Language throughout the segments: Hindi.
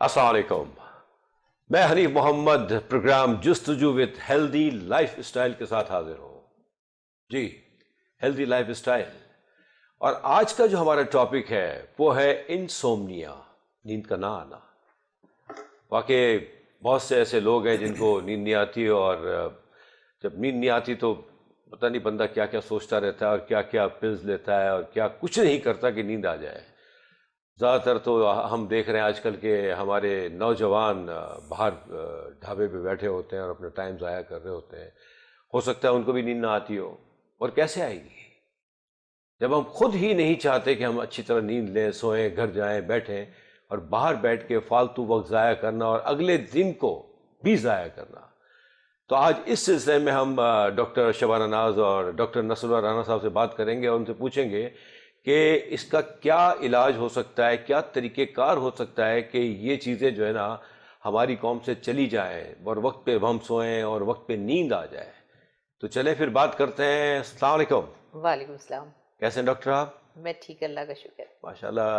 अस्सलाम वालेकुम। मैं Hanif Mohammad program Justuju with healthy lifestyle के साथ हाजिर हूँ। जी, हेल्दी लाइफ स्टाइल। और आज का जो हमारा टॉपिक है वो है इंसोम्निया, नींद का ना आना। वाकई बहुत से ऐसे लोग हैं जिनको नींद नहीं आती, और जब नींद नहीं आती तो पता नहीं बंदा क्या क्या सोचता रहता है और क्या क्या पिल्स लेता है और क्या कुछ नहीं करता कि नींद आ जाए। ज़्यादातर तो हम देख रहे हैं आजकल के हमारे नौजवान बाहर ढाबे पे बैठे होते हैं और अपना टाइम ज़ाया कर रहे होते हैं। हो सकता है उनको भी नींद ना आती हो, और कैसे आएगी जब हम खुद ही नहीं चाहते कि हम अच्छी तरह नींद लें, सोएं, घर जाएं, बैठें, और बाहर बैठ के फालतू वक्त ज़ाया करना और अगले दिन को भी ज़ाया करना। तो आज इस सिलसिले में हम डॉक्टर शबाना नाज और डॉक्टर नसरुल्लाह राना साहब से बात करेंगे और उनसे पूछेंगे कि इसका क्या इलाज हो सकता है, क्या तरीक़ेकार हो सकता है कि ये चीज़ें जो है ना हमारी कौम से चली जाएं और वक्त पे हम सोएं और वक्त पे नींद आ जाए। तो चलें फिर बात करते हैं। अस्सलाम वालेकुम। वालेकुम सलाम। कैसे हैं डॉक्टर आप? मैं ठीक, अल्लाह का शुक्र। माशाल्लाह।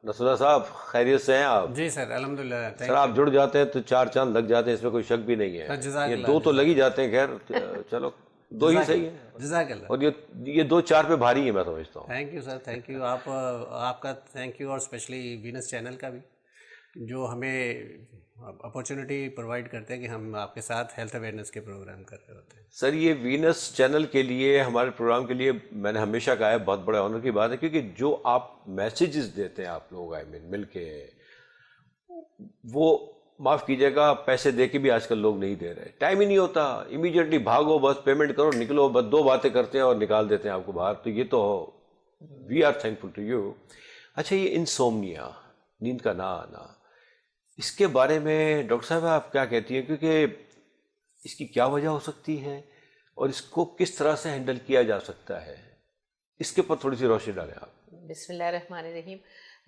नसरुल्लाह साहब, खैरियत से हैं आप? जी सर, अल्हम्दुलिल्लाह, सर, थैंक आप यू जुड़ जाते हैं तो चार चांद लग जाते हैं, इसमें कोई शक भी नहीं है। सर। ये जज़ाकल्लाह, दो तो लग ही जज़ाकल्लाह, जाते हैं, खैर चलो दो ही सही है। जज़ाकल्लाह। और ये दो चार पे भारी है, मैं समझता हूँ। Thank you sir, thank you. आपका थैंक यू, और स्पेशली वीनस चैनल का भी, जो हमें अपॉर्चुनिटी प्रोवाइड करते हैं कि हम आपके साथ हेल्थ अवेयरनेस के प्रोग्राम कर रहे होते हैं। सर, ये वीनस चैनल के लिए, हमारे प्रोग्राम के लिए मैंने हमेशा कहा है, बहुत बड़े ऑनर की बात है, क्योंकि जो आप मैसेजेस देते हैं आप लोग, आई मीन मिल के, वो माफ़ कीजिएगा, पैसे दे के भी आजकल लोग नहीं दे रहे। टाइम ही नहीं होता, इमीडिएटली भागो, बस पेमेंट करो, निकलो, बस दो बातें करते हैं और निकाल देते हैं आपको बाहर। तो ये तो we are thankful to you. अच्छा, ये इंसोम्निया, नींद का ना आना, इसके बारे में डॉक्टर साहब आप क्या कहती हैं? क्योंकि इसकी क्या वजह हो सकती है और इसको किस तरह से हैंडल किया जा सकता है, इसके ऊपर थोड़ी सी रोशनी डालें आप। बिस्मिल्लाहिर्रहमानिर्रहीम।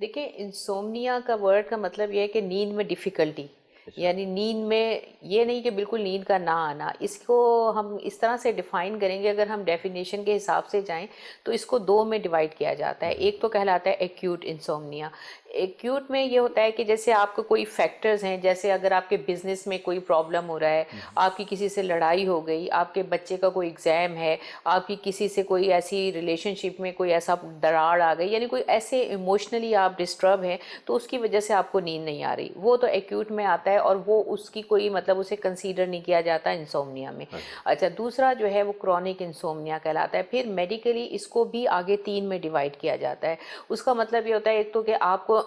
देखिए, इंसोम्निया का वर्ड का मतलब यह है कि नींद में डिफ़िकल्टी, यानी नींद में, ये नहीं कि बिल्कुल नींद का ना आना। इसको हम इस तरह से डिफ़ाइन करेंगे, अगर हम डेफिनेशन के हिसाब से जाएं तो इसको दो में डिवाइड किया जाता है। एक तो कहलाता है एक्यूट इंसोम्निया। एक्यूट में ये होता है कि जैसे आपको कोई फैक्टर्स हैं, जैसे अगर आपके बिजनेस में कोई प्रॉब्लम हो रहा है, आपकी किसी से लड़ाई हो गई, आपके बच्चे का कोई एग्ज़ाम है, आपकी किसी से कोई ऐसी रिलेशनशिप में कोई ऐसा दरार आ गई, यानी कोई ऐसे इमोशनली आप डिस्टर्ब हैं, तो उसकी वजह से आपको नींद नहीं आ रही, वो तो एक्यूट में आता है और वो उसकी कोई मतलब उसे कंसीडर नहीं किया जाता इंसोम्निया में। अच्छा, दूसरा जो है वो क्रॉनिक इंसोम्निया कहलाता है। फिर मेडिकली इसको भी आगे तीन में डिवाइड किया जाता है। उसका मतलब ये होता है, एक तो कि आपको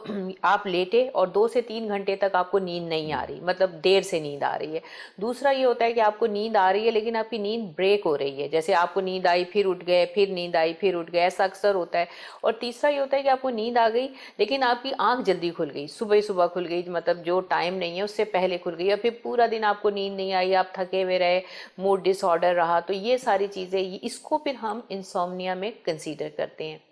आप लेटे और 2 से 3 घंटे तक आपको नींद नहीं आ रही, मतलब देर से नींद आ रही है। दूसरा ये होता है कि आपको नींद आ रही है लेकिन आपकी नींद ब्रेक हो रही है, जैसे आपको नींद आई फिर उठ गए, फिर नींद आई फिर उठ गए, ऐसा अक्सर होता है। और तीसरा ये होता है कि आपको नींद आ गई लेकिन आपकी आंख जल्दी खुल गई, सुबह सुबह खुल गई, मतलब जो टाइम नहीं है उससे पहले खुल गई, और फिर पूरा दिन आपको नींद नहीं आई, आप थके हुए रहे, मूड डिसऑर्डर रहा। तो ये सारी चीज़ें, इसको फिर हम इंसोम्निया में कंसीडर करते हैं।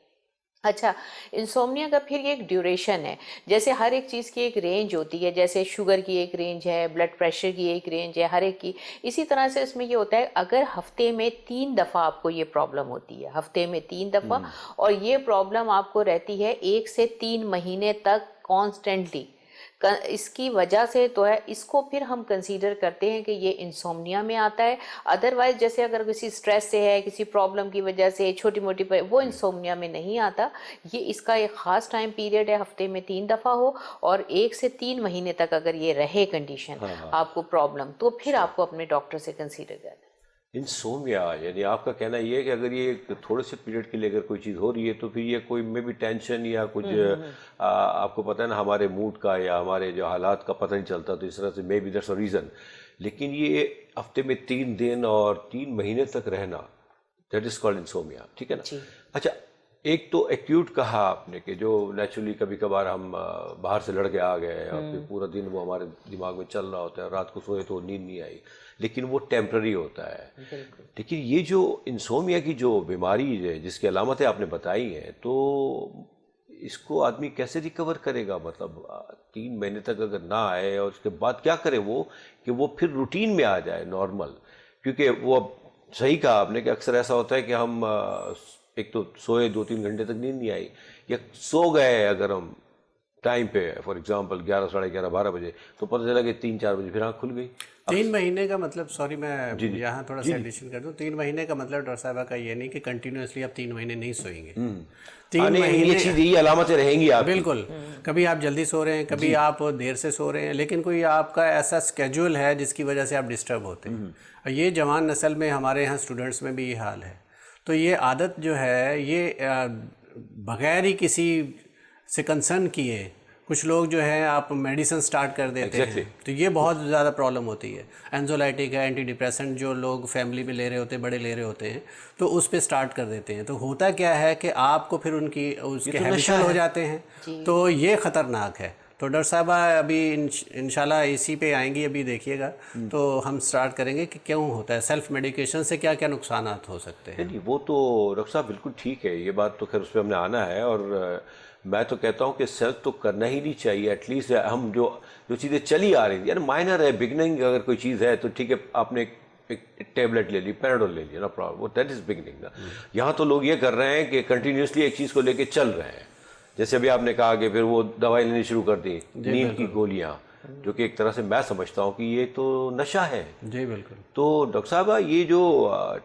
अच्छा, इंसोम्निया का फिर ये एक ड्यूरेशन है। जैसे हर एक चीज़ की एक रेंज होती है, जैसे शुगर की एक रेंज है, ब्लड प्रेशर की एक रेंज है, हर एक की। इसी तरह से इसमें ये होता है, अगर हफ्ते में 3 दफ़ा आपको ये प्रॉब्लम होती है, हफ्ते में 3 दफ़ा, और ये प्रॉब्लम आपको रहती है 1 से 3 महीने तक कॉन्स्टेंटली, इसकी वजह से तो है, इसको फिर हम कंसीडर करते हैं कि ये इंसोम्निया में आता है। अदरवाइज जैसे अगर किसी स्ट्रेस से है, किसी प्रॉब्लम की वजह से, छोटी मोटी वो इंसोम्निया में नहीं आता। ये इसका एक ख़ास टाइम पीरियड है, हफ्ते में 3 दफ़ा हो और 1 से 3 महीने तक अगर ये रहे कंडीशन, हाँ हाँ। आपको प्रॉब्लम, तो फिर आपको अपने डॉक्टर से कंसीडर करना है। इंसोमिया, यानी आपका कहना ये है कि अगर ये थोड़े से पीरियड के लिए अगर कोई चीज़ हो रही है तो फिर ये कोई मे बी टेंशन या कुछ आपको पता है ना, हमारे मूड का या हमारे जो हालात का पता नहीं चलता, तो इस तरह से may be that's a reason. लेकिन ये हफ्ते में 3 दिन और 3 महीने तक रहना, दैट इज़ कॉल्ड इंसोमिया, ठीक है ना? जी। अच्छा, एक तो एक्यूट कहा आपने कि जो नेचुरली कभी कभार हम बाहर से लड़ के आ गए और फिर पूरा दिन वो हमारे दिमाग में चल रहा होता है, रात को सोए तो नींद नहीं आई, लेकिन वो टेम्प्ररी होता है। बिल्कुल। लेकिन ये जो इंसोमिया की जो बीमारी है, जिसकी अलामतें आपने बताई हैं, तो इसको आदमी कैसे रिकवर करेगा? मतलब 3 महीने तक अगर ना आए और उसके बाद क्या करे वो, कि वो फिर रूटीन में आ जाए नॉर्मल? क्योंकि वो, अब सही कहा आपने कि अक्सर ऐसा होता है कि हम एक तो सोए 2-3 घंटे तक नींद नहीं आई, या सो गए अगर हम टाइम पे, फॉर एग्जांपल 11, साढ़े 11, 12 बजे, तो पता चला कि 3-4 बजे फिर आँख खुल गई। 3 महीने का मतलब, सॉरी मैं यहाँ थोड़ा सा एडिशन कर दूँ, 3 महीने का मतलब डॉक्टर साहब का ये नहीं कि कंटिन्यूसली आप 3 महीने नहीं सोएंगे। 3 महीने ये चीज़, ये अलामतें रहेंगी आप। बिल्कुल, कभी आप जल्दी सो रहे हैं, कभी आप देर से सो रहे हैं, लेकिन कोई आपका ऐसा स्केड्यूल है जिसकी वजह से आप डिस्टर्ब होते हैं। और ये जवान नस्ल में हमारे यहाँ स्टूडेंट्स में भी ये हाल है। तो ये आदत जो है ये बगैर ही किसी से कंसर्न किए कुछ लोग जो है आप मेडिसिन स्टार्ट कर देते हैं, तो ये बहुत ज़्यादा प्रॉब्लम होती है। एंजोलाइटिक है, एंटी डिप्रेसेंट जो लोग फैमिली में ले रहे होते हैं, बड़े ले रहे होते हैं, तो उस पे स्टार्ट कर देते हैं। तो होता क्या है कि आपको फिर उसके हैबिचुअल हो जाते हैं, तो ये ख़तरनाक है। तो डॉक्टर साहब अभी इंशाल्लाह इसी पे आएंगी, अभी देखिएगा तो हम स्टार्ट करेंगे कि क्यों होता है, सेल्फ मेडिकेशन से क्या क्या नुकसान हो सकते हैं। नहीं, वो तो डॉक्टर साहब बिल्कुल ठीक है, ये बात तो खैर उस पर हमने आना है। और मैं तो कहता हूँ कि सेल्फ तो करना ही नहीं चाहिए। एटलीस्ट हम जो चीज़ें चली आ रही थी, यार माइनर है, बिगनिंग अगर कोई चीज़ है तो ठीक है, आपने एक टेबलेट ले ली, पैराडोल ले लिया, ना प्रॉब्लम, वो दैट इज़ बिगनिंग ना। यहाँ तो लोग ये कर रहे हैं कि कंटिन्यूसली एक चीज़ को लेके चल रहे हैं। जैसे अभी आपने कहा कि फिर वो दवाई लेनी शुरू कर दी, नींद की गोलियाँ, जो कि एक तरह से मैं समझता हूँ कि ये तो नशा है। जी बिल्कुल। तो डॉक्टर साहब ये जो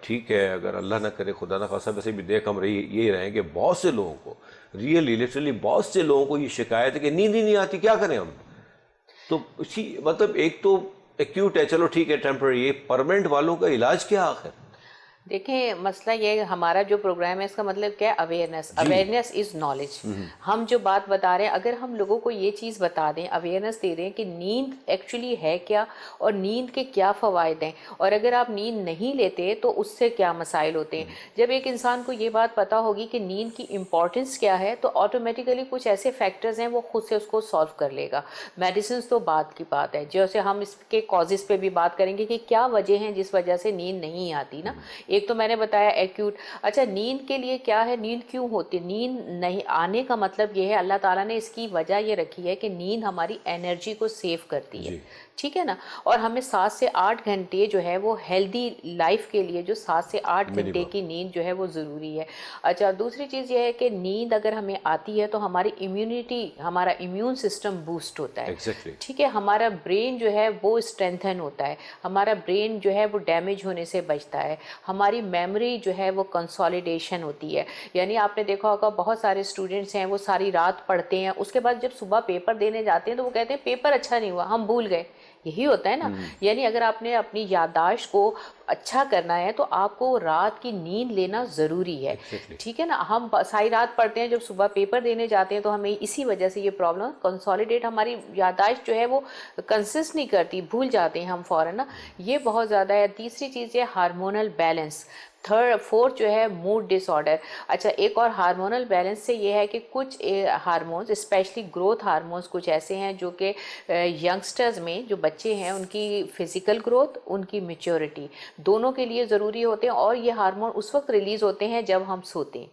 ठीक है, अगर अल्लाह ना करे, खुदा ना खासा, वैसे भी देख हम यही रहे हैं कि बहुत से लोगों को, रियली लिटरली बहुत से लोगों को ये शिकायत है कि नींद ही नहीं आती, क्या करें हम। तो इसी मतलब एक तो एक्यूट है, चलो ठीक है, टेम्पररी, ये परमानेंट वालों का इलाज क्या आखिर? देखें, मसला ये हमारा जो प्रोग्राम है इसका मतलब क्या है, अवेयरनेस। Awareness is knowledge. हम जो बात बता रहे हैं, अगर हम लोगों को ये चीज़ बता दें, अवेयरनेस दे दें कि नींद एक्चुअली है क्या और नींद के क्या फ़वाइद हैं, और अगर आप नींद नहीं लेते तो उससे क्या मसाइल होते हैं। जब एक इंसान को ये बात पता होगी कि नींद की इम्पॉर्टेंस क्या है, तो ऑटोमेटिकली कुछ ऐसे फैक्टर्स हैं वो खुद से उसको सॉल्व कर लेगा। मेडिसिन तो बात की बात है, जैसे हम इसके कॉजेज़ पे भी बात करेंगे कि क्या वजह हैं जिस वजह से नींद नहीं आती ना। एक तो मैंने बताया एक्यूट। अच्छा, नींद के लिए क्या है, नींद क्यों होती है? नींद नहीं आने का मतलब ये है, अल्लाह ताला ने इसकी वजह ये रखी है कि नींद हमारी एनर्जी को सेव करती है, ठीक है ना। और हमें 7 से 8 घंटे जो है वो हेल्दी लाइफ के लिए, जो 7 से 8 घंटे की नींद जो है वो ज़रूरी है। अच्छा, दूसरी चीज़ ये है कि नींद अगर हमें आती है तो हमारी इम्यूनिटी, हमारा इम्यून सिस्टम बूस्ट होता है, ठीक है। हमारा ब्रेन जो है वो स्ट्रेंथन होता है, हमारा ब्रेन जो है वो डैमेज होने से बचता है, हमारी मेमोरी जो है वो कंसोलिडेशन होती है। यानी आपने देखा होगा बहुत सारे स्टूडेंट्स हैं वो सारी रात पढ़ते हैं, उसके बाद जब सुबह पेपर देने जाते हैं तो वो कहते हैं पेपर अच्छा नहीं हुआ, हम भूल गए। यही होता है ना। यानी अगर आपने अपनी याददाश्त को अच्छा करना है तो आपको रात की नींद लेना ज़रूरी है, ठीक है ना। हम सारी रात पढ़ते हैं, जब सुबह पेपर देने जाते हैं तो हमें इसी वजह से ये प्रॉब्लम, कंसोलिडेट, हमारी याददाश्त जो है वो कंसिस्ट नहीं करती, भूल जाते हैं हम फ़ौरन ना, ये बहुत ज़्यादा है। तीसरी चीज़ है हार्मोनल बैलेंस। फोर्थ जो है मूड डिसऑर्डर। अच्छा, एक और हार्मोनल बैलेंस से ये है कि कुछ हार्मोन्स, स्पेशली ग्रोथ हार्मोन्स, कुछ ऐसे हैं जो कि यंगस्टर्स में, जो बच्चे हैं, उनकी फिजिकल ग्रोथ, उनकी मैच्योरिटी दोनों के लिए ज़रूरी होते हैं, और ये हार्मोन उस वक्त रिलीज़ होते हैं जब हम सोते हैं।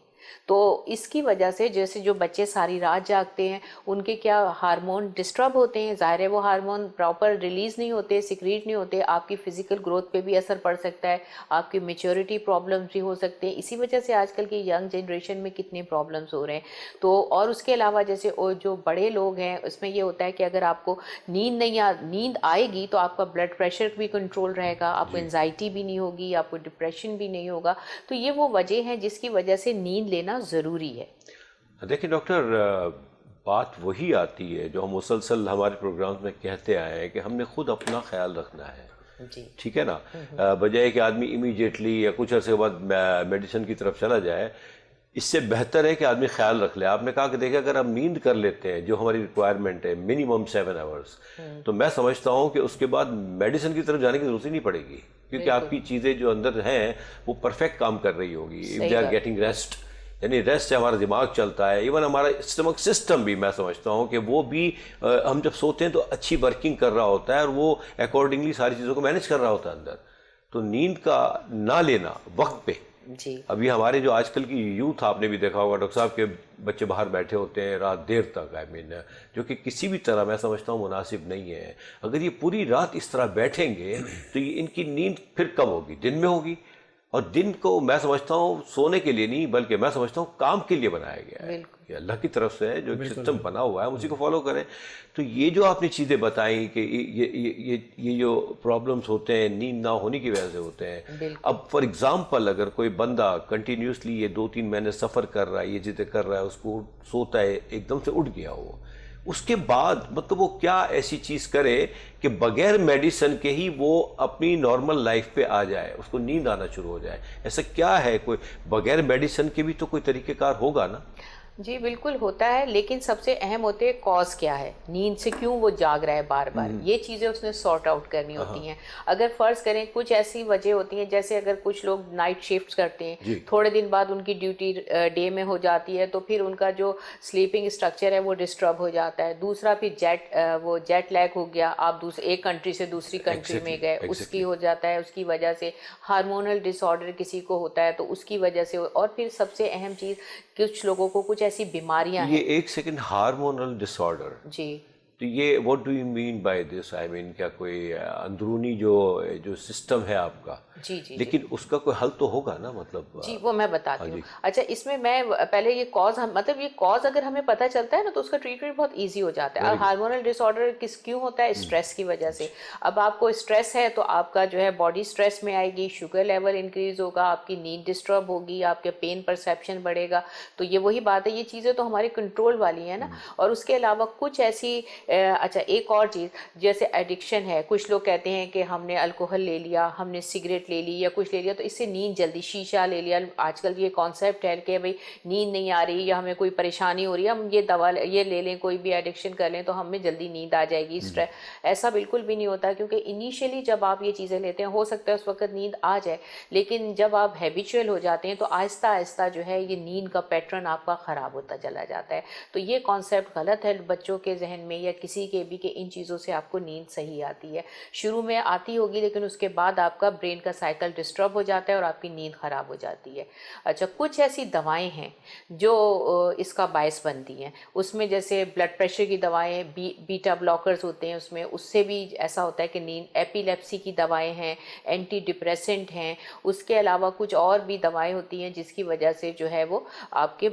तो इसकी वजह से जैसे जो बच्चे सारी रात जागते हैं उनके क्या हार्मोन डिस्टर्ब होते हैं, ज़ाहिर है वो हार्मोन प्रॉपर रिलीज़ नहीं होते, सिक्रीट नहीं होते, आपकी फ़िज़िकल ग्रोथ पे भी असर पड़ सकता है, आपकी मैच्योरिटी प्रॉब्लम्स भी हो सकते हैं। इसी वजह से आजकल की यंग जनरेशन में कितने प्रॉब्लम्स हो रहे हैं। तो और उसके अलावा जैसे जो बड़े लोग हैं उसमें ये होता है कि अगर आपको नींद आएगी तो आपका ब्लड प्रेशर भी कंट्रोल रहेगा, आपको एंजाइटी भी नहीं होगी, आपको डिप्रेशन भी नहीं होगा। तो ये वो वजह है जिसकी वजह से नींद लेना ज़रूरी है। देखिए डॉक्टर, बात वही आती है जो हम मुसलसल हमारे प्रोग्राम्स में कहते आए हैं कि हमने खुद अपना ख्याल रखना है, ठीक है ना। बजाय कि आदमी इमीडिएटली या कुछ अर्से के बाद मेडिसिन की तरफ चला जाए, इससे बेहतर है कि आदमी ख्याल रख ले। आपने कहा कि देखिए, अगर हम नींद कर लेते हैं जो हमारी रिक्वायरमेंट है मिनिमम 7 आवर्स, तो मैं समझता हूँ कि उसके बाद मेडिसिन की तरफ जाने की जरूरत ही नहीं पड़ेगी, क्योंकि आपकी चीज़ें जो अंदर हैं वो परफेक्ट काम कर रही होगी। If they are getting rest, यानी रेस्ट से हमारा दिमाग चलता है, इवन हमारा स्टमक सिस्टम भी, मैं समझता हूँ कि वो भी हम जब सोते हैं तो अच्छी वर्किंग कर रहा होता है और वो अकॉर्डिंगली सारी चीज़ों को मैनेज कर रहा होता है अंदर। तो नींद का ना लेना वक्त पे जी। अभी हमारे जो आजकल की यूथ, आपने भी देखा होगा डॉक्टर साहब के बच्चे बाहर बैठे होते हैं रात देर तक, आई मीन, जो कि किसी भी तरह मैं समझता हूँ मुनासिब नहीं है। अगर ये पूरी रात इस तरह बैठेंगे तो ये इनकी नींद फिर कब होगी? दिन में होगी, और दिन को मैं समझता हूँ सोने के लिए नहीं, बल्कि मैं समझता हूँ काम के लिए बनाया गया है। बिल्कुल। ये अल्लाह की तरफ से है, जो सिस्टम बना हुआ है उसी को फॉलो करें। तो ये जो आपने चीज़ें बताई कि ये जो प्रॉब्लम्स होते हैं नींद ना होने की वजह से होते हैं। अब फॉर एग्जांपल अगर कोई बंदा कंटिन्यूसली ये 2-3 महीने सफ़र कर रहा है, ये चीज़ें कर रहा है, उसको सोता है, एकदम से उठ गया हो, उसके बाद मतलब वो क्या ऐसी चीज़ करे कि बगैर मेडिसिन के ही वो अपनी नॉर्मल लाइफ पे आ जाए, उसको नींद आना शुरू हो जाए? ऐसा क्या है? कोई बगैर मेडिसिन के भी तो कोई तरीक़ेकार होगा ना? जी बिल्कुल होता है, लेकिन सबसे अहम होते हैं कॉज क्या है, नींद से क्यों वो जाग रहा है बार बार, ये चीज़ें उसने सॉर्ट आउट करनी होती हैं। अगर फ़र्ज़ करें कुछ ऐसी वजह होती हैं, जैसे अगर कुछ लोग नाइट शिफ्ट्स करते हैं, थोड़े दिन बाद उनकी ड्यूटी डे में हो जाती है, तो फिर उनका जो स्लीपिंग स्ट्रक्चर है वो डिस्टर्ब हो जाता है। दूसरा फिर जेट लैग हो गया, आप एक कंट्री से दूसरी कंट्री में गए, उसकी हो जाता है, उसकी वजह से हार्मोनल डिसऑर्डर किसी को होता है तो उसकी वजह से। और फिर सबसे अहम चीज़, कुछ लोगों को कुछ ऐसी बीमारियां ये हैं। एक सेकंड, हार्मोनल डिसऑर्डर, जी, तो ये what do you mean by this? I mean क्या कोई अंदरूनी जो सिस्टम है आपका, जी लेकिन उसका कोई हल तो होगा ना? मतलब जी, वो मैं बताती हूँ। अच्छा, इसमें मैं पहले ये कॉज, मतलब ये कॉज अगर हमें पता चलता है ना तो उसका ट्रीटमेंट बहुत इजी हो जाता है। और हार्मोनल डिसऑर्डर क्यों होता है? स्ट्रेस की वजह से। अब आपको स्ट्रेस है तो आपका जो है बॉडी स्ट्रेस में आएगी, शुगर लेवल इंक्रीज होगा, आपकी नींद डिस्टर्ब होगी, आपके पेन परसेप्शन बढ़ेगा। तो ये वही बात है, ये चीज़ें तो हमारे कंट्रोल वाली है ना। और उसके अलावा कुछ ऐसी अच्छा, एक और चीज़ जैसे एडिक्शन है, कुछ लोग कहते हैं कि हमने अल्कोहल ले लिया, हमने सिगरेट ले ली या कुछ ले लिया तो इससे नींद जल्दी, शीशा ले लिया, आजकल ये कॉन्सेप्ट है कि भाई नींद नहीं आ रही या हमें कोई परेशानी हो रही है, हम ये दवा ये ले लें, कोई भी एडिक्शन कर लें तो हमें जल्दी नींद आ जाएगी, स्ट्रेस। ऐसा बिल्कुल भी नहीं होता, क्योंकि इनिशियली जब आप ये चीज़ें लेते हैं हो सकता है उस वक्त नींद आ जाए, लेकिन जब आप हैबिचुअल हो जाते हैं तो आहिस्ता आहिस्ता जो है ये नींद का पैटर्न आपका ख़राब होता चला जाता है। तो ये कॉन्सेप्ट गलत है बच्चों के जहन में या किसी के भी कि इन चीज़ों से आपको नींद सही आती है। शुरू में आती होगी, लेकिन उसके बाद आपका ब्रेन का साइकिल डिस्टर्ब हो जाता है और आपकी नींद ख़राब हो जाती है। अच्छा, कुछ ऐसी दवाएं हैं जो इसका बायस बनती हैं, उसमें जैसे ब्लड प्रेशर की दवाएं, बीटा ब्लॉकर्स होते हैं उसमें, उससे भी ऐसा होता है कि नींद, एपिलेप्सी की दवाएं हैं, एंटी डिप्रेसेंट हैं, उसके अलावा कुछ और भी दवाएं होती हैं जिसकी वजह से जो है वो आपके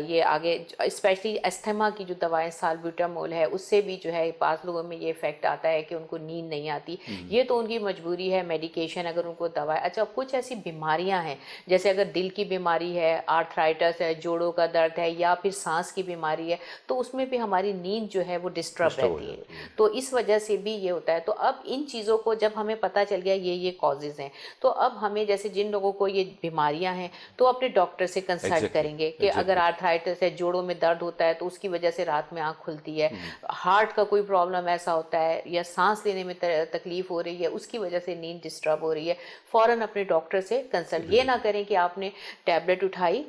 ये आगे, स्पेशली अस्थमा की जो दवाएं साल्ब्यूटामोल है, उससे भी जो है पास लोगों में ये इफेक्ट आता है कि उनको नींद नहीं आती। ये तो उनकी मजबूरी है, मेडिकेशन अगर उनको दवा है। अच्छा, कुछ ऐसी बीमारियां हैं जैसे अगर दिल की बीमारी है, आर्थराइटिस है, जोड़ों का दर्द है, या फिर सांस की बीमारी है, तो उसमें भी हमारी नींद जो है वो डिस्टर्ब रहती है, तो इस वजह से भी ये होता है। तो अब इन चीज़ों को जब हमें पता चल गया ये कॉजेज़ हैं, तो अब हमें जैसे जिन लोगों को ये बीमारियां हैं तो अपने डॉक्टर से कंसल्ट करेंगे कि अगर आर्थराइटिस है, जोड़ों में दर्द होता है तो उसकी वजह से रात में आँख खुलती है, हार्ट का कोई प्रॉब्लम ऐसा होता है या सांस लेने में तकलीफ हो रही है, उसकी वजह से नींद डिस्टर्ब हो रही है, फ़ौरन अपने डॉक्टर से कंसल्ट। ये ना करें कि आपने टैबलेट उठाई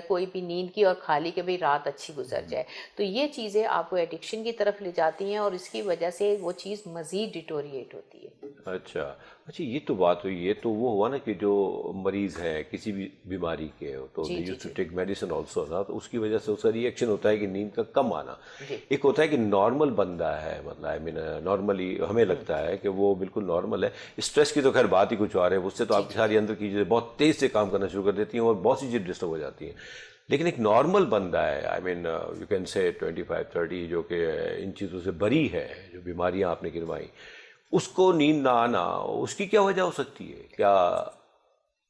कोई भी नींद की और खा ली कि भाई रात अच्छी गुजर जाए। तो ये चीज़ें आपको एडिक्शन की तरफ ले जाती हैं और इसकी वजह से वो चीज़ मज़ीद डिटोरिएट होती है। अच्छा अच्छा, ये तो बात हुई, ये तो वो हुआ ना कि जो मरीज है किसी भी बीमारी के हो तो they used to take medicine also ना, तो उसकी वजह से उसका रिएक्शन होता है कि नींद का कम आना। एक होता है कि नॉर्मल बंदा है, मतलब आई मीन नॉर्मली हमें लगता है कि वो बिल्कुल नॉर्मल है, स्ट्रेस की तो खैर बात ही कुछ और है, उससे तो आपकी सारी अंदर की चीज़ें बहुत तेज़ से काम करना शुरू कर देती हैं और बहुत सी चीज़ें डिस्टर्ब हो जाती हैं। लेकिन एक नॉर्मल बंदा है, I mean you can say 25-30, जो कि इन चीज़ों से बरी है, जो बीमारियाँ आपने गिनवाई, उसको नींद ना आना, उसकी क्या वजह हो सकती है? क्या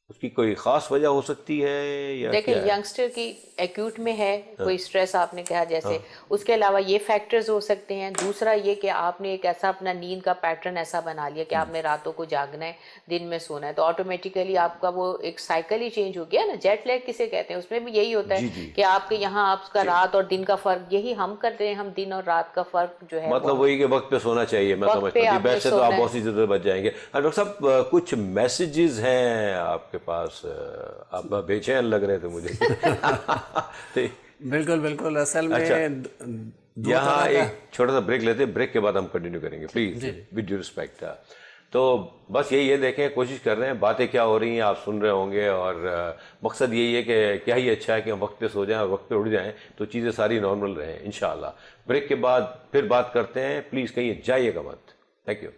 उसकी कोई ख़ास वजह हो सकती है या देखिए, क्या है? यंगस्टर की एक्यूट में है, कोई स्ट्रेस आपने कहा जैसे, उसके अलावा ये फैक्टर्स हो सकते हैं। दूसरा ये कि आपने एक ऐसा अपना नींद का पैटर्न ऐसा बना लिया कि आपने रातों को जागना है, दिन में सोना है, तो ऑटोमेटिकली आपका वो एक साइकिल ही चेंज हो गया ना। जेट लैग किसे कहते हैं, उसमें भी यही होता है कि आपके यहाँ आपका रात और दिन का फ़र्क, यही हम करते हैं, हम दिन और रात का फ़र्क जो है मतलब वही कि वक्त पे सोना चाहिए, मैं समझता हूँ। वैसे तो आप बहुत सी चीज़ें बच जाएंगे। डॉक्टर साहब, कुछ मैसेजेस हैं आपके पास, आप बेचैन लग रहे थे मुझे। बिल्कुल बिल्कुल, असल में अच्छा, यहाँ तरह एक छोटा सा ब्रेक लेते हैं, ब्रेक के बाद हम कंटिन्यू करेंगे प्लीज विद ड्यू रिस्पेक्ट। तो बस यही है, देखें, कोशिश कर रहे हैं, बातें क्या हो रही हैं आप सुन रहे होंगे, और मकसद यही है कि क्या ही अच्छा है कि हम वक्त पे सो जाएं और वक्त पे उठ जाएं तो चीज़ें सारी नॉर्मल रहें इंशाल्लाह। ब्रेक के बाद फिर बात करते हैं, प्लीज़ कहीं जाइएगा मत। Thank you.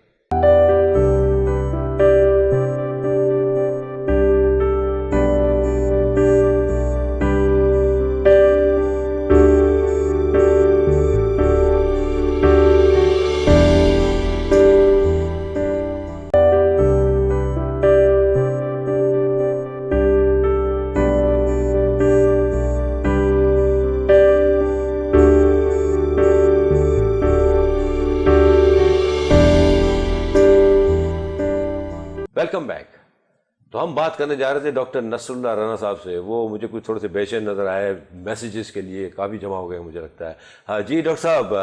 Welcome back. तो हम बात करने जा रहे थे डॉक्टर नसरुल्लाह राना साहब से। वो मुझे कुछ थोड़े से बेचैन नज़र आए, मैसेजेस के लिए काफ़ी जमा हो गए मुझे लगता है। हाँ जी डॉक्टर साहब,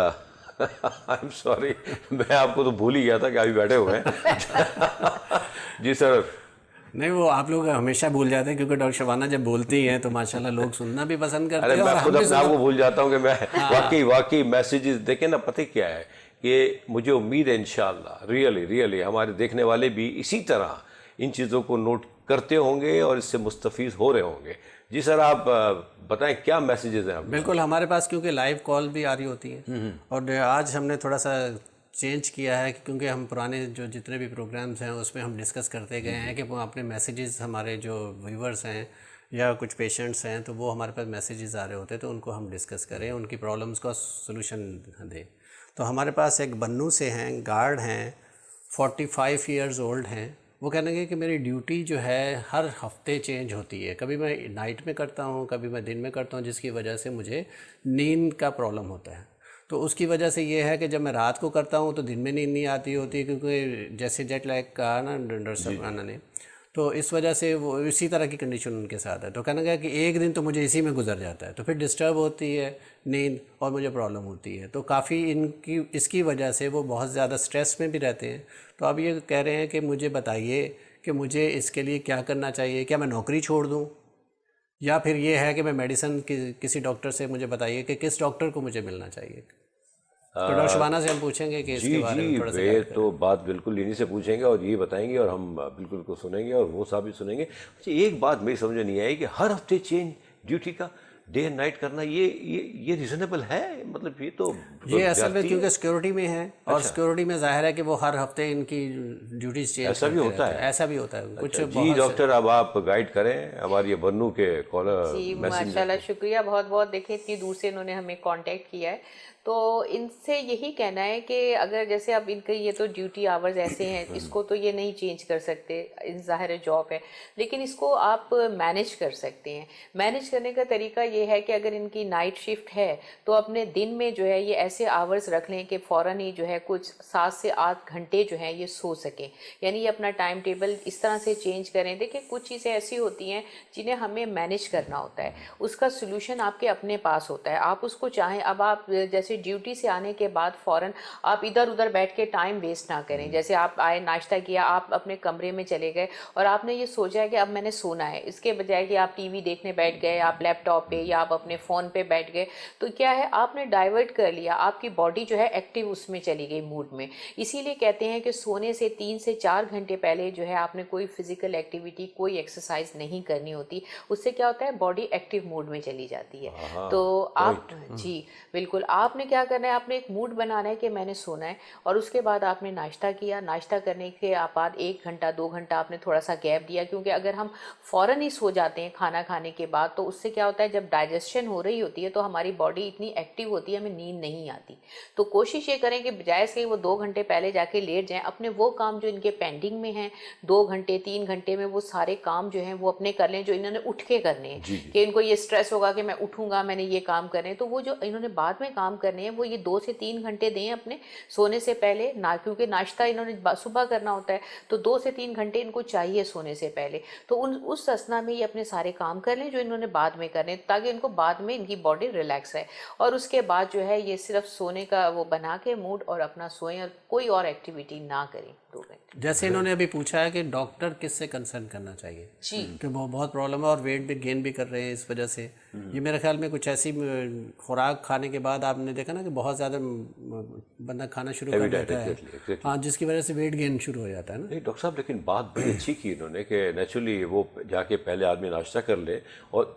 आई एम सॉरी, मैं आपको तो भूल ही गया था कि अभी बैठे हुए हैं। जी सर। नहीं, वो आप लोग हमेशा भूल जाते हैं, क्योंकि डॉक्टर शबाना जब बोलती हैं तो माशाल्लाह लोग सुनना भी पसंद करते अरे हैं। मैं और खुद हम भी अपने आप सुना। को भूल जाता हूँ कि मैं वाकई मैसेजेस देखें ना, पता क्या है कि मुझे उम्मीद है इंशाल्लाह रियली हमारे देखने वाले भी इसी तरह इन चीज़ों को नोट करते होंगे और इससे मुस्तफ़ीज़ हो रहे होंगे। जी सर, आप बताएं क्या मैसेजेस हैं आपके? बिल्कुल, हमारे पास क्योंकि लाइव कॉल भी आ रही होती हैं, और आज हमने थोड़ा सा चेंज किया है, क्योंकि हम पुराने जो जितने भी प्रोग्राम्स हैं उसमें हम डिस्कस करते गए हैं कि वो अपने मैसेजेस, हमारे जो व्यूवर्स हैं या कुछ पेशेंट्स हैं तो वो हमारे पास मैसेजेस आ रहे होते हैं, तो उनको हम डिस्कस करें, उनकी प्रॉब्लम्स का सोल्यूशन दें। तो हमारे पास एक बन्नू से हैं, गार्ड हैं, 45 ईयर्स ओल्ड हैं। वो कहने लगे कि मेरी ड्यूटी जो है हर हफ्ते चेंज होती है, कभी मैं नाइट में करता हूँ, कभी मैं दिन में करता हूँ, जिसकी वजह से मुझे नींद का प्रॉब्लम होता है। तो उसकी वजह से ये है कि जब मैं रात को करता हूँ तो दिन में नींद नहीं आती होती, क्योंकि जैसे जेट लैग कहा ना डॉक्टर शबाना ने, तो इस वजह से वो इसी तरह की कंडीशन उनके साथ है। तो कहना गया कि एक दिन तो मुझे इसी में गुजर जाता है, तो फिर डिस्टर्ब होती है नींद और मुझे प्रॉब्लम होती है। तो काफ़ी इसकी वजह से वो बहुत ज़्यादा स्ट्रेस में भी रहते हैं। तो अब ये कह रहे हैं कि मुझे बताइए कि मुझे इसके लिए क्या करना चाहिए, क्या मैं नौकरी छोड़ दूँ, या फिर ये है कि मैं मेडिसिन किसी डॉक्टर से मुझे बताइए कि किस डॉक्टर को मुझे मिलना चाहिए। तो डॉक्टर शबाना से हम पूछेंगे कि इसके बारे में थोड़ा सा वे तो बात बिल्कुल इन्हीं से पूछेंगे और ये बताएंगे और हम बिल्कुल को सुनेंगे और वो साहब भी सुनेंगे। अच्छा, एक बात मेरी समझ नहीं आई कि हर हफ्ते चेंज ड्यूटी का, डे एंड नाइट करना, ये रीजनेबल है? मतलब ये तो ये असल में क्योंकि सिक्योरिटी में है, और सिक्योरिटी में जाहिर है कि वो हर हफ्ते इनकी ड्यूटीज चेंज ऐसा भी होता है? ऐसा भी होता है कुछ। जी डॉक्टर, अब आप गाइड करें हमारे ये बन्नू के कॉलर। जी माशाल्लाह, शुक्रिया बहुत बहुत। देखिए इतनी दूर से इन्होंने हमें कांटेक्ट किया है, तो इनसे यही कहना है कि अगर जैसे अब इनके ये तो ड्यूटी आवर्स ऐसे हैं, इसको तो ये नहीं चेंज कर सकते, ज़ाहिर जॉब है, लेकिन इसको आप मैनेज कर सकते हैं। मैनेज करने का तरीका ये है कि अगर इनकी नाइट शिफ्ट है तो अपने दिन में जो है ये ऐसे आवर्स रख लें कि फ़ौरन ही जो है कुछ 7 से 8 घंटे जो है ये सो सकें, यानी ये अपना टाइम टेबल इस तरह से चेंज करें। देखिए कुछ चीज़ें ऐसी होती हैं जिन्हें हमें मैनेज करना होता है, उसका सोल्यूशन आपके अपने पास होता है। आप उसको चाहें, अब आप जैसे ड्यूटी से आने के बाद फ़ौरन आप इधर उधर बैठ के टाइम वेस्ट ना करें। जैसे आप आए, नाश्ता किया, आप अपने कमरे में चले गए और आपने ये सोचा है कि अब मैंने सोना है, इसके बजाय कि आप टीवी देखने बैठ गए, आप लैपटॉप पे या आप अपने फ़ोन पे बैठ गए, तो क्या है आपने डाइवर्ट कर लिया, आपकी बॉडी जो है एक्टिव उसमें चली गई, मूड में। इसीलिए कहते हैं कि सोने से 3 से 4 घंटे पहले जो है आपने कोई फिजिकल एक्टिविटी, कोई एक्सरसाइज नहीं करनी होती। उससे क्या होता है, बॉडी एक्टिव मूड में चली जाती है। तो आप जी बिल्कुल, आपने क्या करना है, आपने एक मूड बनाना है कि मैंने सोना है, और उसके बाद आपने नाश्ता किया। नाश्ता करने के बाद 1 घंटा 2 घंटा आपने थोड़ा सा गैप दिया, क्योंकि अगर हम फ़ौरन ही सो जाते हैं खाना खाने के बाद तो उससे क्या होता है, जब डाइजेशन हो रही होती है तो हमारी बॉडी इतनी एक्टिव होती है, हमें नींद नहीं आती। तो कोशिश ये करें कि बजाय से वो 2 घंटे पहले जाके लेट जाएं, अपने वो काम जो इनके पेंडिंग में हैं 2 घंटे 3 घंटे में वो सारे काम जो हैं वो अपने कर लें, जो इन्होंने उठ के करने हैं। कि इनको ये स्ट्रेस होगा कि मैं उठूंगा, मैंने ये काम करने, तो वो जो इन्होंने बाद में काम करने हैं वो ये 2 से 3 घंटे दें अपने सोने से पहले ना, क्योंकि नाश्ता इन्होंने सुबह करना होता है, तो 2 से 3 घंटे इनको चाहिए सोने से पहले। तो उस असना में ये अपने सारे काम कर लें जो इन्होंने बाद में करने, ताकि इनको बाद में इनकी बॉडी रिलैक्स है। और उसके बाद जो है ये सिर्फ सोने का वो बना के मूड और अपना सोएं और कोई और एक्टिविटी ना करें 2 घंटे। जैसे इन्होंने अभी पूछा है कि डॉक्टर किससे कंसल्ट करना चाहिए जी, कि वो बहुत प्रॉब्लम है और वेट भी गेन भी कर रहे हैं इस वजह से। ये मेरे ख्याल में कुछ ऐसी खुराक खाने के बाद आपने देखा ना कि बहुत ज़्यादा बंदा खाना शुरू कर देता है, हाँ, जिसकी वजह से वेट गेन शुरू हो जाता है ना। नहीं डॉक्टर साहब, लेकिन बात बड़ी अच्छी की इन्होंने कि नेचुरली वो जाके पहले आदमी नाश्ता कर ले, और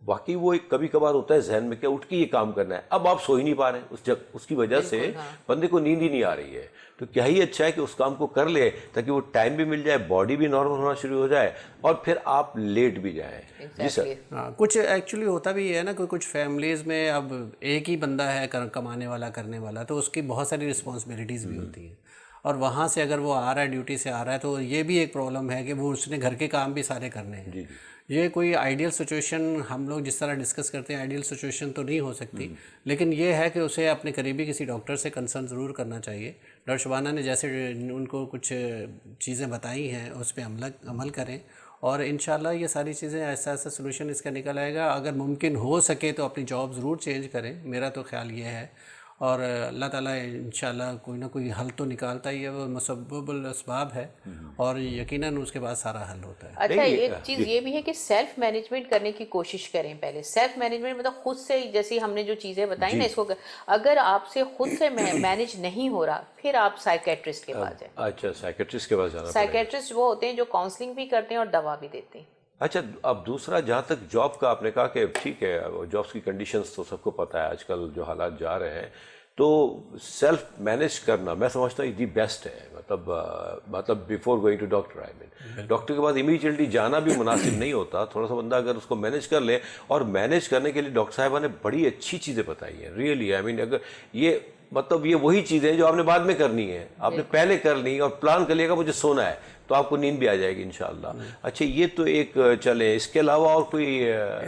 बाकी वो एक कभी कभार होता है जहन में क्या उठ के ये काम करना है, अब आप सो ही नहीं पा रहे हैं उसकी वजह से बंदे को नींद ही नहीं आ रही है। तो क्या ही अच्छा है कि उस काम को कर ले, ताकि वो टाइम भी मिल जाए, बॉडी भी नॉर्मल होना शुरू हो जाए और फिर आप लेट भी जाएं। जी सर। हाँ, कुछ एक्चुअली होता भी है ना, कुछ फैमिलीज़ में अब एक ही बंदा है कमाने वाला, करने वाला, तो उसकी बहुत सारी रिस्पॉन्सिबिलिटीज़ भी होती हैं। और वहाँ से अगर वो आ रहा है, ड्यूटी से आ रहा है, तो ये भी एक प्रॉब्लम है कि वो उसने घर के काम भी सारे करने हैं। जी। ये कोई आइडियल सिचुएशन हम लोग जिस तरह डिस्कस करते हैं, आइडियल सिचुएशन तो नहीं हो सकती, लेकिन ये है कि उसे अपने करीबी किसी डॉक्टर से कंसल्ट ज़रूर करना चाहिए। डॉक्टर शबाना ने जैसे उनको कुछ चीज़ें बताई हैं उस पर अमल करें, और इंशाल्लाह ये सारी चीज़ें ऐसा ऐसा सोल्यूशन इसका निकल आएगा। अगर मुमकिन हो सके तो अपनी जॉब ज़रूर चेंज करें, मेरा तो ख्याल ये है। और अल्लाह ताला इंशाल्लाह कोई ना कोई हल तो निकालता ही है, वो मुसब्बबुल असबाब है, और यकीनन उसके बाद सारा हल होता है। अच्छा, नहीं, एक चीज़ ये भी है कि सेल्फ मैनेजमेंट करने की कोशिश करें पहले। सेल्फ मैनेजमेंट मतलब खुद से, जैसे हमने जो चीज़ें बताई ना, इसको अगर आपसे खुद से मैनेज नहीं हो रहा, फिर आप साइकेट्रिस्ट के पास जाएं। अच्छा, साइकेट्रिस्ट के पास जाना पड़ेगा। साइकेट्रिस्ट वो होते हैं जो काउंसलिंग भी करते हैं और दवा भी देते हैं। अच्छा, अब दूसरा, जहाँ तक जॉब का आपने कहा कि ठीक है, जॉब्स की कंडीशंस तो सबको पता है आजकल जो हालात जा रहे हैं, तो सेल्फ मैनेज करना मैं समझता हूँ दी बेस्ट है। मतलब before going to doctor, I mean doctor के बाद इमीडिएटली जाना भी मुनासिब नहीं होता। थोड़ा सा बंदा अगर उसको मैनेज कर ले, और मैनेज करने के लिए डॉक्टर साहिबा ने बड़ी अच्छी चीज़ें बताई हैं रियली। आई मीन अगर ये मतलब ये वही चीज़ें हैं जो आपने बाद में करनी है, आपने पहले कर ली और प्लान कर लिएगा मुझे सोना है, तो आपको नींद भी आ जाएगी इंशाल्लाह। अच्छा, ये तो एक चले, इसके अलावा और कोई?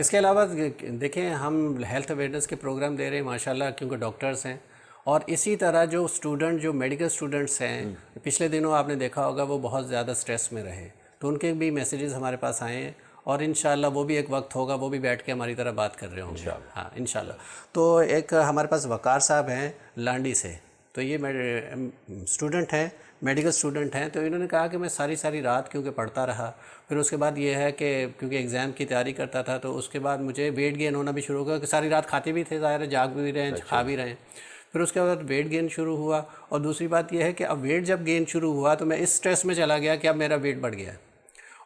इसके अलावा देखें, हम हेल्थ अवेयरनेस के प्रोग्राम दे रहे हैं माशाल्लाह, क्योंकि डॉक्टर्स हैं, और इसी तरह जो स्टूडेंट, जो मेडिकल स्टूडेंट्स हैं, पिछले दिनों आपने देखा होगा वो बहुत ज़्यादा स्ट्रेस में रहे, तो उनके भी मैसेजेस हमारे पास आए हैं, और इंशाल्लाह वो भी एक वक्त होगा वो भी बैठ के हमारी तरह बात कर रहे होंगे। हाँ इंशाल्लाह। तो एक हमारे पास वकार साहब हैं लांडी से, तो ये स्टूडेंट हैं, मेडिकल स्टूडेंट हैं, तो इन्होंने कहा कि मैं सारी रात क्योंकि पढ़ता रहा, फिर उसके बाद ये है कि क्योंकि एग्ज़ाम की तैयारी करता था, तो उसके बाद मुझे वेट गेन होना भी शुरू हुआ, कि सारी रात खाते भी थे, ज़ाहिर है जाग भी रहे हैं, खा भी रहे हैं। फिर उसके बाद वेट गेन शुरू हुआ, और दूसरी बात यह है कि अब वेट जब गेन शुरू हुआ तो मैं इस स्ट्रेस में चला गया कि अब मेरा वेट बढ़ गया,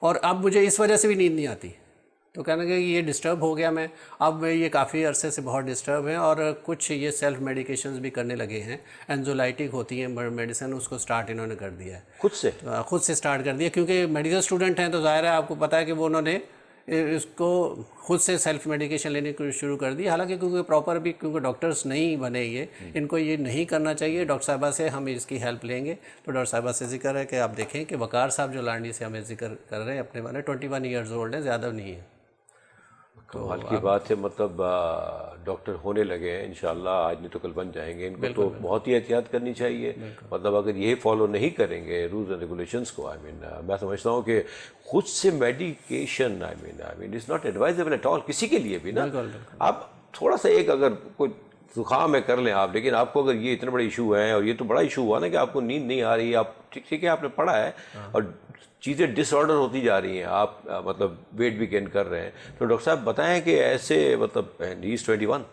और अब मुझे इस वजह से भी नींद नहीं आती। तो कहने लगे कि ये डिस्टर्ब हो गया मैं, अब ये काफ़ी अरसे से बहुत डिस्टर्ब है, और कुछ ये सेल्फ मेडिकेशंस भी करने लगे हैं। एंजाइटी होती है मेडिसिन, उसको स्टार्ट इन्होंने कर दिया है खुद से स्टार्ट कर दिया, क्योंकि मेडिकल स्टूडेंट हैं, तो ज़ाहिर है आपको पता है कि वो उन्होंने इसको खुद से सेल्फ मेडिकेशन लेने को शुरू कर दी। हालांकि क्योंकि प्रॉपर भी, क्योंकि डॉक्टर्स नहीं बने ये, इनको ये नहीं करना चाहिए। डॉक्टर साहबा से हम इसकी हेल्प लेंगे। तो डॉक्टर साहबा से जिक्र है कि आप देखें कि वकार साहब जो लांडी से हमें जिक्र कर रहे हैं, अपने वाले 21 ईयर्स ओल्ड हैं, ज़्यादा नहीं है। कमाल की बात है, मतलब डॉक्टर होने लगे हैं इंशाल्लाह, आज नहीं तो कल बन जाएंगे। इनको तो बहुत ही एहतियात करनी चाहिए। मतलब अगर यही फॉलो नहीं करेंगे रूल्स एंड रेगुलेशंस को, आई मीन मैं समझता हूँ कि खुद से medication, I mean it's not advisable at all, किसी के लिए भी ना। आप थोड़ा सा एक अगर कोई जुकाम है कर लें आप, लेकिन आपको अगर ये इतने बड़े इशू हैं, और ये तो बड़ा इशू हुआ ना कि आपको नींद नहीं आ रही, आप ठीक है आपने पढ़ा है और चीज़ें डिसऑर्डर होती जा रही हैं, आप मतलब वेट भी गेन कर रहे हैं, तो डॉक्टर साहब बताएं कि ऐसे मतलब ही इज़ 21।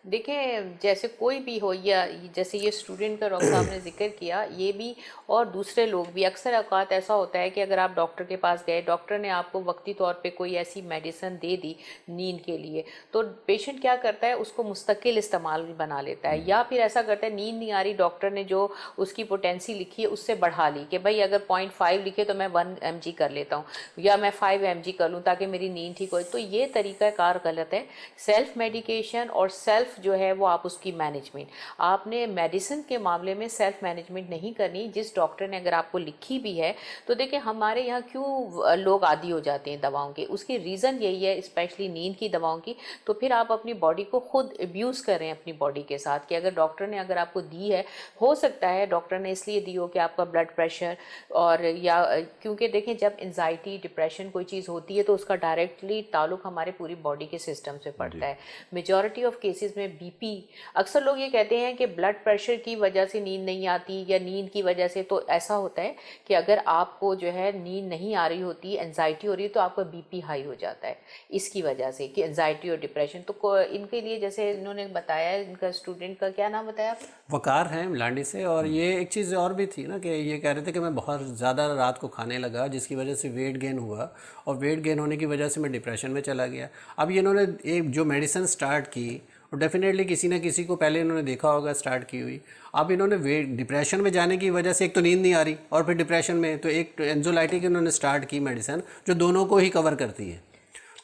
देखें, जैसे कोई भी हो, या जैसे ये स्टूडेंट का डॉक्टर साहब ने जिक्र किया, ये भी और दूसरे लोग भी, अक्सर औकात ऐसा होता है कि अगर आप डॉक्टर के पास गए, डॉक्टर ने आपको वक्ती तौर पे कोई ऐसी मेडिसिन दे दी नींद के लिए, तो पेशेंट क्या करता है, उसको मुस्तकिल इस्तेमाल बना लेता है, या फिर ऐसा करता है नींद नहीं आ रही, डॉक्टर ने जो उसकी पोटेंसी लिखी है उससे बढ़ा ली कि भाई अगर 0.5 लिखे तो मैं 1 mg कर लेता हूँ, या मैं 5 mg कर लूँ ताकि मेरी नींद ठीक हो। तो ये तरीक़ाकार गलत है। सेल्फ मेडिकेशन और सेल्फ जो है वो आप उसकी मैनेजमेंट, आपने मेडिसिन के मामले में सेल्फ मैनेजमेंट नहीं करनी। जिस डॉक्टर ने अगर आपको लिखी भी है, तो देखिए हमारे यहाँ क्यों लोग आदी हो जाते हैं दवाओं के, उसकी रीज़न यही है, स्पेशली नींद की दवाओं की। तो फिर आप अपनी बॉडी को खुद अब्यूज़ करें अपनी बॉडी के साथ, कि अगर डॉक्टर ने अगर आपको दी है, हो सकता है डॉक्टर ने इसलिए दी हो कि आपका ब्लड प्रेशर, और या क्योंकि देखें जब एंजाइटी डिप्रेशन कोई चीज़ होती है तो उसका डायरेक्टली ताल्लुक हमारे पूरी बॉडी के सिस्टम से पड़ता है। मेजॉरिटी ऑफ केसेस में बीपी, अक्सर लोग ये कहते हैं कि ब्लड प्रेशर की वजह से नींद नहीं आती या नींद की वजह से, तो ऐसा होता है कि अगर आपको जो है नींद नहीं आ रही होती, एंजाइटी हो रही है, तो आपका बीपी हाई हो जाता है इसकी वजह से, कि एंजाइटी और डिप्रेशन। तो इनके लिए जैसे इन्होंने बताया, इनका स्टूडेंट का क्या नाम बताया? वकार है लांडी से। और ये एक चीज़ और भी थी ना, कि ये कह रहे थे कि मैं बहुत ज़्यादा रात को खाने लगा, जिसकी वजह से वेट गेन हुआ, और वेट गेन होने की वजह से मैं डिप्रेशन में चला गया। अब ये इन्होंने एक जो मेडिसिन स्टार्ट की, और डेफिनेटली किसी ना किसी को पहले इन्होंने देखा होगा स्टार्ट की हुई। अब इन्होंने वेट डिप्रेशन में जाने की वजह से, एक तो नींद नहीं आ रही और फिर डिप्रेशन में, तो एक एंजाइटी की इन्होंने स्टार्ट की मेडिसिन जो दोनों को ही कवर करती है।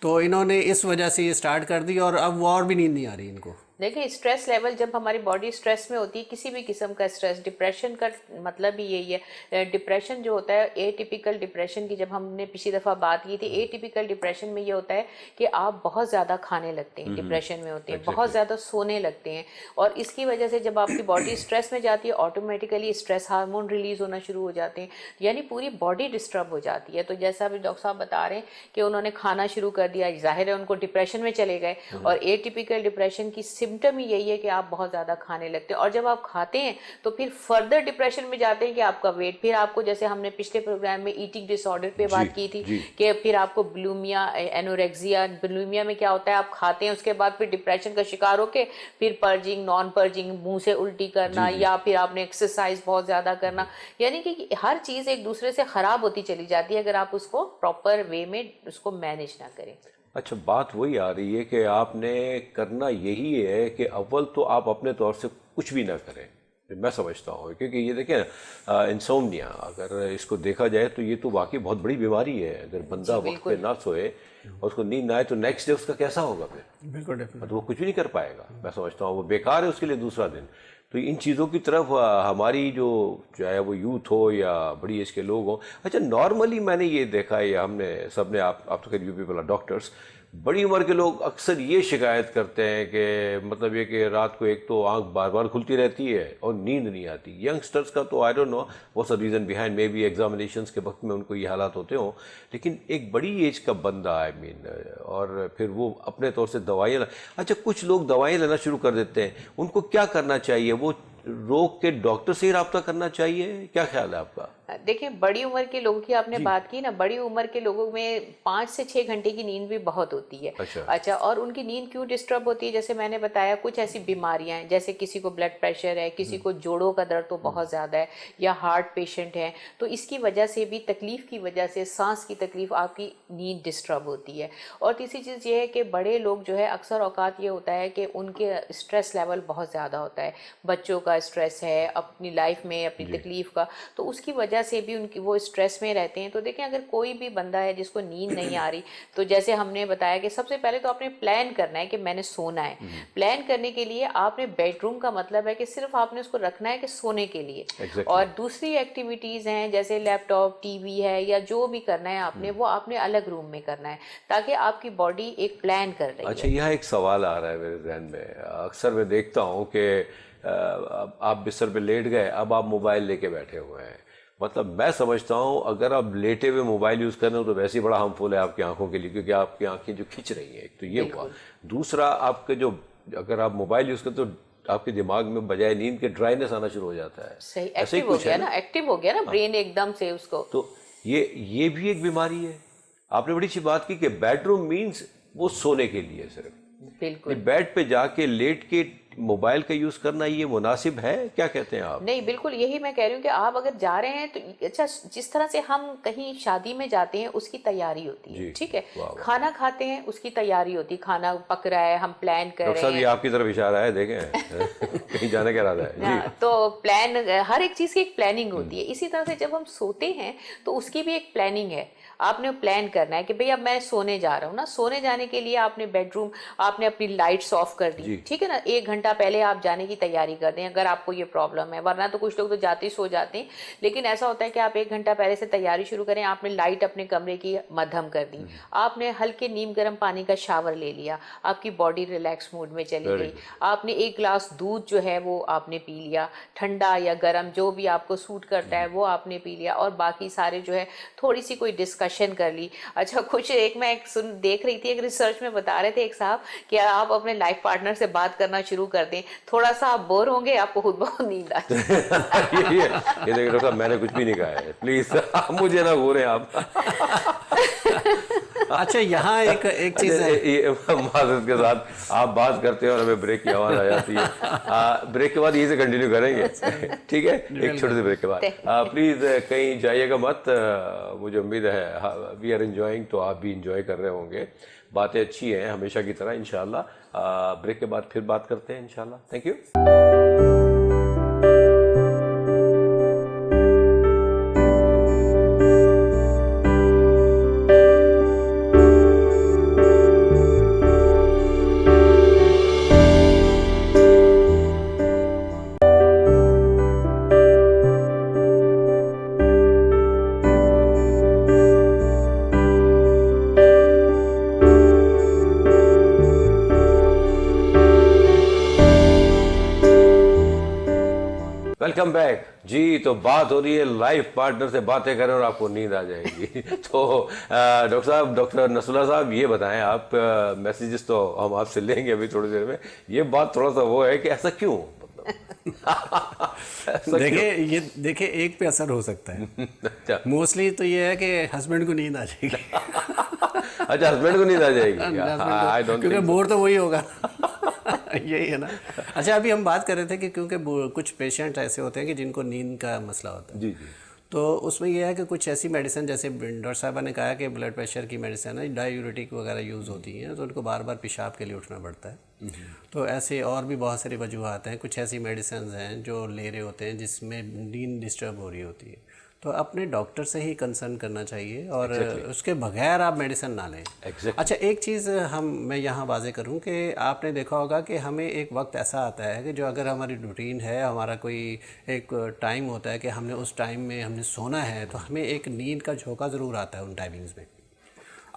तो इन्होंने इस वजह से ये स्टार्ट कर दी, और अब वो और भी नींद नहीं आ रही इनको। देखिए स्ट्रेस लेवल, जब हमारी बॉडी स्ट्रेस में होती है, किसी भी किस्म का स्ट्रेस, डिप्रेशन का मतलब ही यही है। डिप्रेशन जो होता है, एटिपिकल डिप्रेशन की जब हमने पिछली दफ़ा बात की थी, एटिपिकल डिप्रेशन में ये होता है कि आप बहुत ज़्यादा खाने लगते हैं, डिप्रेशन में होते हैं, बहुत ज़्यादा सोने लगते हैं, और इसकी वजह से जब आपकी बॉडी स्ट्रेस में जाती है, ऑटोमेटिकली स्ट्रेस हार्मोन रिलीज़ होना शुरू हो जाते हैं, यानी पूरी बॉडी डिस्टर्ब हो जाती है। तो जैसा अभी डॉक्टर साहब बता रहे हैं कि उन्होंने खाना शुरू कर दिया, जाहिर है उनको डिप्रेशन में चले गए। और एटिपिकल डिप्रेशन की सिम्टम ही यही है कि आप बहुत ज़्यादा खाने लगते हैं, और जब आप खाते हैं तो फिर फर्दर डिप्रेशन में जाते हैं कि आपका वेट, फिर आपको, जैसे हमने पिछले प्रोग्राम में ईटिंग डिसऑर्डर पे बात की थी कि फिर आपको बुलिमिया, एनोरेक्सिया, बुलिमिया में क्या होता है, आप खाते हैं उसके बाद फिर डिप्रेशन का शिकार होके फिर पर्जिंग, नॉन पर्जिंग, मुंह से उल्टी करना, या फिर आपने एक्सरसाइज बहुत ज़्यादा करना, यानी कि हर चीज़ एक दूसरे से ख़राब होती चली जाती है अगर आप उसको प्रॉपर वे में उसको मैनेज ना करें। अच्छा, बात वही आ रही है कि आपने करना यही है कि अव्वल तो आप अपने तौर से कुछ भी ना करें, मैं समझता हूँ, क्योंकि ये देखें इंसोम्निया अगर इसको देखा जाए तो ये तो वाकई बहुत बड़ी बीमारी है। अगर बंदा वक्त पे ना सोए और उसको नींद ना आए तो नेक्स्ट डे उसका कैसा होगा फिर? बिल्कुल, तो वो कुछ भी नहीं कर पाएगा। मैं समझता हूँ वो बेकार है उसके लिए दूसरा दिन। तो इन चीज़ों की तरफ हमारी जो, चाहे वो यूथ हो या बड़ी एज के लोग हों, अच्छा नॉर्मली मैंने ये देखा है, हमने सब ने, आप तो खैर यू पीपल आर डॉक्टर्स, बड़ी उम्र के लोग अक्सर ये शिकायत करते हैं कि मतलब ये कि रात को एक तो आंख बार बार खुलती रहती है और नींद नहीं आती। यंगस्टर्स का तो I don't know what's the reason behind, may be examinations के वक्त में उनको ये हालात होते हों, लेकिन एक बड़ी एज का बंदा आई मीन, और फिर वो अपने तौर से दवाइयाँ, अच्छा कुछ लोग दवाइयाँ लेना शुरू कर देते हैं, उनको क्या करना चाहिए? वो रोग के डॉक्टर से ही रब्ता करना चाहिए? क्या ख्याल है आपका? देखिए बड़ी उम्र के लोगों की आपने बात की ना, बड़ी उम्र के लोगों में 5 से 6 घंटे की नींद भी बहुत होती है। अच्छा, और उनकी नींद क्यों डिस्टर्ब होती है? जैसे मैंने बताया, कुछ ऐसी बीमारियां हैं, जैसे किसी को ब्लड प्रेशर है, किसी को जोड़ों का दर्द तो बहुत ज़्यादा है, या हार्ट पेशेंट है, तो इसकी वजह से भी, तकलीफ की वजह से, सांस की तकलीफ, आपकी नींद डिस्टर्ब होती है। और तीसरी चीज़ ये है कि बड़े लोग जो है, अक्सर औकात ये होता है कि उनके स्ट्रेस लेवल बहुत ज़्यादा होता है, बच्चों का स्ट्रेस है, अपनी लाइफ में अपनी तकलीफ का, तो उसकी वजह से भी उनकी वो स्ट्रेस में रहते हैं। तो देखें, अगर कोई भी बंदा है जिसको नींद नहीं आ रही, तो जैसे हमने बताया कि सबसे पहले तो आपने प्लान करना है कि मैंने सोना है। प्लान करने के लिए आपने बेडरूम का मतलब है कि सिर्फ आपने उसको रखना है कि सोने के लिए। और दूसरी एक्टिविटीज़ हैं जैसे लैपटॉप, टीवी है, या जो भी करना है आपने, वो आपने अलग रूम में करना है, ताकि आपकी बॉडी एक प्लान कर रही है। अच्छा, यहाँ एक सवाल आ रहा है मेरे जहन में, अक्सर मैं देखता हूँ कि आप बिस्तर पे लेट गए, अब आप मोबाइल लेके बैठे हुए हैं। मतलब मैं समझता हूँ अगर आप लेटे हुए मोबाइल यूज़ कर रहे हो तो वैसे ही बड़ा हार्मफुल है आपकी आंखों के लिए, क्योंकि आपकी आंखें जो खिंच रही हैं, एक तो ये हुआ। दूसरा, आपके जो, अगर आप मोबाइल यूज़ करते तो आपके दिमाग में बजाय नींद के ड्राइनेस आना शुरू हो जाता है। सही, एक्टिव हो गया ना, एक्टिव हो गया ना ब्रेन एकदम से उसको। तो ये भी एक बीमारी है। आपने बड़ी अच्छी बात की कि बेडरूम मीन्स वो सोने के लिए सिर्फ, बिल्कुल बेड पे जाके लेट के मोबाइल का यूज करना ये मुनासिब है? क्या कहते हैं आप? नहीं, बिल्कुल यही मैं कह रही हूँ कि आप अगर जा रहे हैं तो, अच्छा जिस तरह से हम कहीं शादी में जाते हैं उसकी तैयारी होती है, ठीक है, खाना खाते हैं उसकी तैयारी होती है, खाना पक रहा है, हम प्लान कर रहे हैं। ये आपकी तरफ इशारा है, देखें कहीं जाने का इरादा है जी। तो प्लान, हर एक चीज़ की एक प्लानिंग होती है। इसी तरह से जब हम सोते हैं तो उसकी भी एक प्लानिंग है। आपने प्लान करना है कि भाई अब मैं सोने जा रहा हूँ ना, सोने जाने के लिए आपने बेडरूम, आपने अपनी लाइट्स ऑफ कर दी, ठीक है ना, 1 घंटा पहले आप जाने की तैयारी कर दें अगर आपको ये प्रॉब्लम है। वरना तो कुछ लोग तो जाते ही सो जाते हैं, लेकिन ऐसा होता है कि आप 1 घंटा पहले से तैयारी शुरू करें। आपने लाइट अपने कमरे की मध्यम कर दी, आपने हल्के नीम गर्म पानी का शावर ले लिया, आपकी बॉडी रिलैक्स मूड में चली गई, आपने 1 गिलास दूध जो है वो आपने पी लिया, ठंडा या गर्म जो भी आपको सूट करता है वो आपने पी लिया, और बाकी सारे जो है थोड़ी सी कोई डिस्कशन कर ली। अच्छा, कुछ मैं देख रही थी, एक रिसर्च में बता रहे थे एक साहब कि आप अपने लाइफ पार्टनर से बात करना शुरू कर दें, थोड़ा सा आप बोर होंगे, आपको खुद बहुत नींद आ जाएगी। ये देखिए डॉक्टर साहब, मैंने कुछ भी नहीं कहा है, प्लीज मुझे ना बोलें आप। अच्छा, यहाँ एक चीज़ है, माजरत के साथ आप बात करते हैं और हमें ब्रेक की आवाज़ आ जाती है। ब्रेक के बाद यही से कंटिन्यू करेंगे, ठीक है, एक छोटे से ब्रेक के बाद। प्लीज़ कहीं जाइएगा मत, मुझे उम्मीद है वी आर एंजॉइंग, तो आप भी इंजॉय कर रहे होंगे। बातें अच्छी हैं हमेशा की तरह, इंशाल्लाह ब्रेक के बाद फिर बात करते हैं इंशाल्लाह। Thank you. बैक जी। तो बात हो रही है लाइफ पार्टनर से बातें करें और आपको नींद आ जाएगी। तो डॉक्टर साहब, डॉक्टर नसरुल्लाह साहब, ये बताएं आप, मैसेजेस तो हम आपसे लेंगे अभी थोड़ी देर में। ये बात थोड़ा सा वो है कि ऐसा क्यों, देखिए एक पे असर हो सकता है। अच्छा मोस्टली तो ये है कि हस्बैंड को नींद आ जाएगी। अच्छा, हस्बैंड को नींद आ जाएगी। आई डोंट क्योंकि थिंक बोर तो वही होगा। यही है ना। अच्छा, अभी हम बात कर रहे थे कि क्योंकि कुछ पेशेंट ऐसे होते हैं कि जिनको नींद का मसला होता है। जी जी। तो उसमें यह है कि कुछ ऐसी मेडिसिन, जैसे डॉक्टर साहबा ने कहा कि ब्लड प्रेशर की मेडिसिन है, डायूरेटिक वगैरह यूज़ होती हैं, तो उनको बार बार पेशाब के लिए उठना पड़ता है। तो ऐसे और भी बहुत सारी वजूहत हैं। कुछ ऐसी मेडिसिन हैं जो ले रहे होते हैं जिसमें नींद डिस्टर्ब हो रही होती है, तो अपने डॉक्टर से ही कंसर्न करना चाहिए और उसके बगैर आप मेडिसिन ना लें। अच्छा, एक चीज़ मैं यहाँ वाजे करूँ कि आपने देखा होगा कि हमें एक वक्त ऐसा आता है कि जो अगर हमारी रूटीन है, हमारा कोई एक टाइम होता है कि हमने उस टाइम में हमने सोना है, तो हमें एक नींद का झोंका ज़रूर आता है उन टाइमिंग्स में।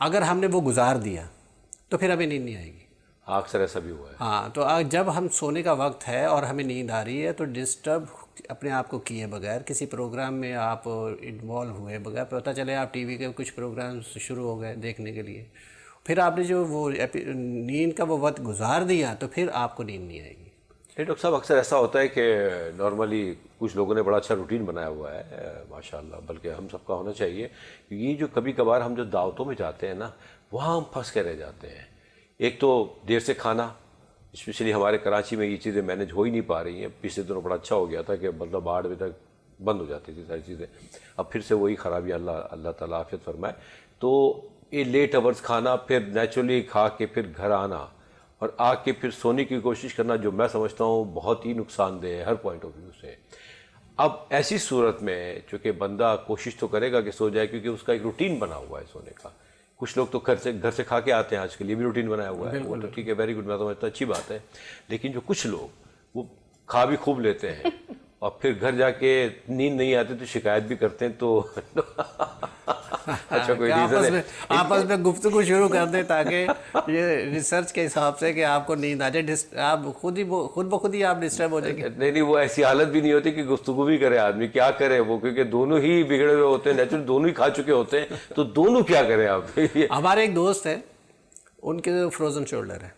अगर हमने वो गुजार दिया तो फिर हमें नींद नहीं आएगी। अक्सर ऐसा भी हुआ है। हाँ, तो जब हम सोने का वक्त है और हमें नींद आ रही है, तो डिस्टर्ब अपने आप को किए बगैर, किसी प्रोग्राम में आप इन्वॉल्व हुए बगैर, पता चले आप टीवी के कुछ प्रोग्राम शुरू हो गए देखने के लिए, फिर आपने जो वो नींद का वो वक्त गुजार दिया, तो फिर आपको नींद नहीं आएगी। डॉक्टर साहब, अक्सर ऐसा होता है कि नॉर्मली कुछ लोगों ने बड़ा अच्छा रूटीन बनाया हुआ है, माशाल्लाह, बल्कि हम सबका होना चाहिए। ये जो कभी कभार हम जो दावतों में जाते हैं ना, वहाँ हम फंस के रह जाते हैं। एक तो देर से खाना, स्पेशली हमारे कराची में ये चीज़ें मैनेज हो ही नहीं पा रही हैं। पिछले दिनों बड़ा अच्छा हो गया था कि मतलब 8 बजे तक बंद हो जाती थी सारी चीज़ें, अब फिर से वही खराबी, अल्लाह ताला आफियत फरमाए। तो ये लेट आवर्स खाना, फिर नेचुरली खा के फिर घर आना और आके फिर सोने की कोशिश करना, जो मैं समझता हूँ बहुत ही नुकसानदेह है हर पॉइंट ऑफ व्यू से। अब ऐसी सूरत में चूँकि बंदा कोशिश तो करेगा कि सो जाए, क्योंकि उसका एक रूटीन बना हुआ है सोने का। कुछ लोग तो घर से खा के आते हैं, आज के लिए भी रूटीन बनाया हुआ है, वो तो ठीक है, वेरी गुड, मैं समझता अच्छी बात है। लेकिन जो कुछ लोग वो खा भी खूब लेते हैं और फिर घर जाके नींद नहीं आती तो शिकायत भी करते हैं। तो अच्छा, कोई रीजन है? आपस में गुफ्तगू शुरू कर दें ताकि ये रिसर्च के हिसाब से कि आपको नींद आ जाए, आप खुद ब खुद ही आप डिस्टर्ब हो जाएंगे। नहीं, वो ऐसी हालत भी नहीं होती कि गुफ्तगू भी करे आदमी, क्या करे वो, क्योंकि दोनों ही बिगड़े हुए होते हैं, नेचुरल दोनों ही खा चुके होते हैं, तो दोनों क्या करें आप। हमारे एक दोस्त है, उनके फ्रोजन शोल्डर है।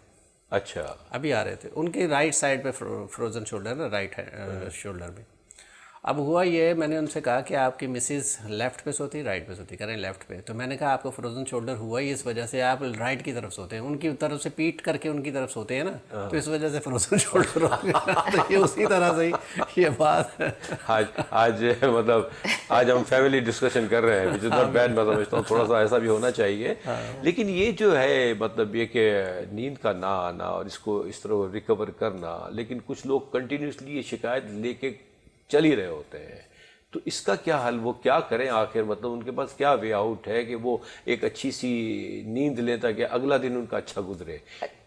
अच्छा, अभी आ रहे थे, उनके राइट साइड पे फ्रोजन शोल्डर है, राइट शोल्डर में। अब हुआ ये, मैंने उनसे कहा कि आपकी मिसेज लेफ़्ट पे सोती है, राइट पे सोती, कह रहे हैं लेफ़्ट पे। तो मैंने कहा आपको फ्रोजन शोल्डर हुआ ही इस वजह से, आप राइट की तरफ सोते हैं, उनकी तरफ से पीट करके उनकी तरफ सोते हैं ना, तो इस वजह से फ्रोजन शोल्डर हो गया। तो ये उसी तरह से ही ये बात है। आज मतलब आज हम फैमिली डिस्कशन कर रहे हैं, जितना बैड मैं समझता हूँ, थोड़ा सा ऐसा भी होना चाहिए। लेकिन ये जो है मतलब ये कि नींद का ना आना और इसको इस तरह रिकवर करना, लेकिन कुछ लोग कंटिन्यूसली ये शिकायत लेके चल ही रहे होते हैं, तो इसका क्या हल, वो क्या करें आखिर, मतलब उनके पास क्या वे आउट है कि वो एक अच्छी सी नींद ले ताकि अगला दिन उनका अच्छा गुजरे?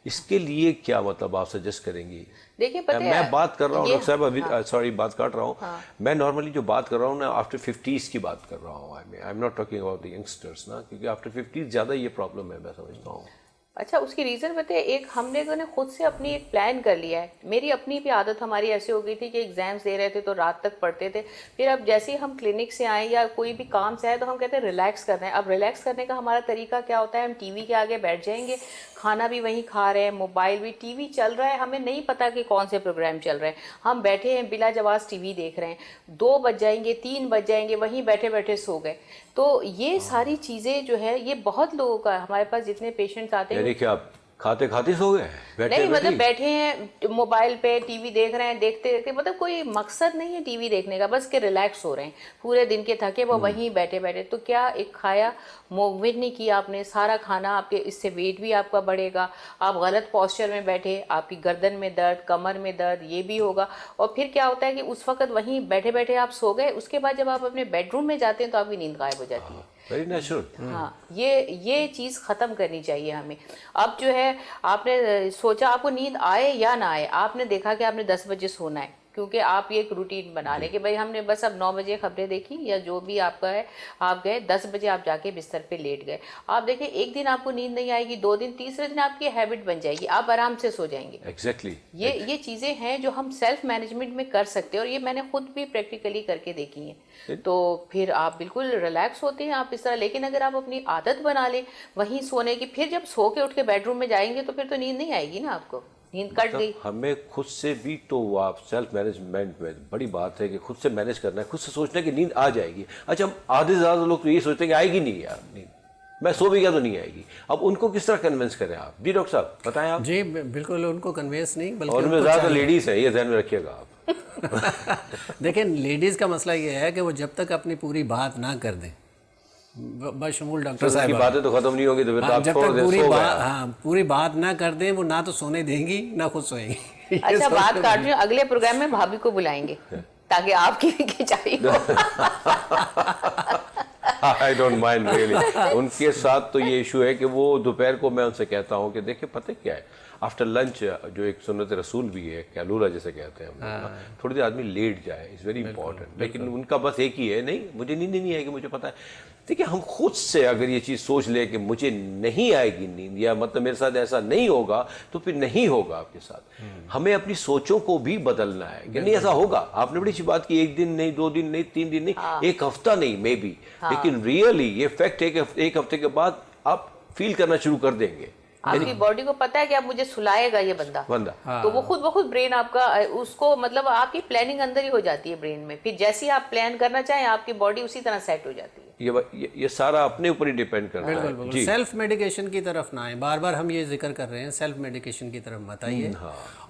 इसके लिए क्या मतलब आप सजेस्ट करेंगी? देखिए, पता है मैं बात कर रहा हूँ डॉक्टर साहब, अभी सॉरी बात काट रहा हूँ, मैं नॉर्मली जो बात कर रहा हूँ ना, आफ्टर 50s की बात कर रहा हूँ। I am not talking about the youngsters ना, क्योंकि आफ्टर 50s ज़्यादा ये प्रॉब्लम है, मैं समझता हूँ। अच्छा, उसकी रीज़न बताए, एक हमने खुद से अपनी एक प्लान कर लिया है। मेरी अपनी भी आदत हमारी ऐसी हो गई थी कि एग्जाम्स दे रहे थे तो रात तक पढ़ते थे, फिर अब जैसे ही हम क्लिनिक से आए या कोई भी काम से आए तो हम कहते हैं रिलैक्स कर रहे हैं। अब रिलैक्स करने का हमारा तरीका क्या होता है, हम टीवी के आगे बैठ जाएंगे, खाना भी वहीं खा रहे हैं, मोबाइल भी, टीवी चल रहा है, हमें नहीं पता कि कौन से प्रोग्राम चल रहे हैं, हम बैठे हैं बिला जवाब टीवी देख रहे हैं। 2 बज जाएंगे, 3 बज जाएंगे, वहीं बैठे बैठे सो गए। तो ये सारी चीज़ें जो है, ये बहुत लोगों का, हमारे पास जितने पेशेंट्स आते हैं, खाते खाते सो गए, नहीं मतलब बैठे हैं मोबाइल पे टीवी देख रहे हैं, देखते देखते, मतलब कोई मकसद नहीं है टीवी देखने का, बस के रिलैक्स हो रहे हैं, पूरे दिन के थके वो वहीं बैठे बैठे। तो क्या एक खाया, मूवमेंट नहीं किया आपने, सारा खाना आपके, इससे वेट भी आपका बढ़ेगा, आप गलत पोस्चर में बैठे, आपकी गर्दन में दर्द, कमर में दर्द, ये भी होगा। और फिर क्या होता है कि उस वक्त वहीं बैठे बैठे आप सो गए, उसके बाद जब आप अपने बेडरूम में जाते हैं तो आपकी नींद गायब हो जाती है। Very natural. हाँ, ये चीज़ ख़त्म करनी चाहिए हमें। अब जो है, आपने सोचा आपको नींद आए या ना आए, आपने देखा कि आपने 10 बजे सोना है, क्योंकि आप ये एक रूटीन बना लें कि भाई हमने बस अब 9 बजे खबरें देखी या जो भी आपका है, आप गए 10 बजे आप जाके बिस्तर पे लेट गए। आप देखें एक दिन आपको नींद नहीं आएगी, 2 दिन, तीसरे दिन आपकी हैबिट बन जाएगी, आप आराम से सो जाएंगे। एग्जैक्टली ये चीज़ें हैं जो हम सेल्फ मैनेजमेंट में कर सकते हैं, और ये मैंने खुद भी प्रैक्टिकली करके देखी हैं। तो फिर आप बिल्कुल रिलैक्स होते हैं आप इस तरह। लेकिन अगर आप अपनी आदत बना लें वहीं सोने की, फिर जब सो के उठ के बेडरूम में जाएंगे तो फिर तो नींद नहीं आएगी ना, आपको नींद कट गई। हमें खुद से भी तो आप सेल्फ मैनेजमेंट में बड़ी बात है कि खुद से मैनेज करना है, खुद से सोचना है कि नींद आ जाएगी। अच्छा, हम आधे से ज़्यादा लोग तो ये सोचते हैं कि आएगी नहीं यार नींद, मैं सो भी गया तो नहीं आएगी। अब उनको किस तरह कन्विंस करें आप? जी डॉक्टर साहब बताएं आप। जी बिल्कुल, उनको कन्विंस नहीं, बल्कि और उनमें ज़्यादा लेडीज़ हैं, ये ध्यान में रखिएगा आप। देखिए लेडीज़ का मसला ये है कि वो जब तक अपनी पूरी बात ना कर दें, बशमूल डॉक्टर साहब की बातें तो खत्म नहीं होगी, तो फिर तो आप जब छोड़ तक दें, पूरी सो बात, गए। हाँ पूरी बात ना कर दें, वो ना तो सोने देंगी ना खुद सोएंगी। ये अच्छा, सब बात काट रही हूँ, अगले प्रोग्राम में भाभी को बुलाएंगे ताकि आपकी भी खिंचाई हो। I don't mind really. उनके साथ तो ये इशू है कि वो दोपहर को मैं उनसे कहता हूँ कि देखिए पता क्या है, आफ्टर लंच जो एक सुन्नत रसूल भी है, कैलूला जैसे कहते हैं हम लोग ना, थोड़ी देर आदमी लेट जाए, इज़ वेरी इंपॉर्टेंट। लेकिन उनका बस एक ही है, नहीं मुझे नींद नहीं आएगी, मुझे पता है। देखिए हम खुद से अगर ये चीज़ सोच ले कि मुझे नहीं आएगी नींद, या मतलब मेरे साथ ऐसा नहीं होगा, तो फिर नहीं होगा आपके साथ। हमें अपनी सोचों को भी बदलना है कि नहीं ऐसा होगा। आपने बड़ी अच्छी बात की, 1 दिन नहीं, 2 दिन नहीं, 3 दिन नहीं, 1 हफ्ता नहीं, मे बी। लेकिन रियली ये फैक्ट है कि 1 हफ्ते के बाद आप फील करना शुरू कर देंगे। आपकी बॉडी को पता है कि अब मुझे सुलाएगा ये बंदा। तो वो खुद ब खुद ब्रेन आपका उसको, मतलब आपकी प्लानिंग अंदर ही हो जाती है ब्रेन में, फिर जैसे ही आप प्लान करना चाहें आपकी बॉडी उसी तरह सेट हो जाती है। ये सारा अपने ऊपर ही डिपेंड करता है। बिल्कुल, सेल्फ मेडिकेशन की तरफ ना आए, बार बार हम ये जिक्र कर रहे हैं, सेल्फ मेडिकेशन की तरफ मत आइए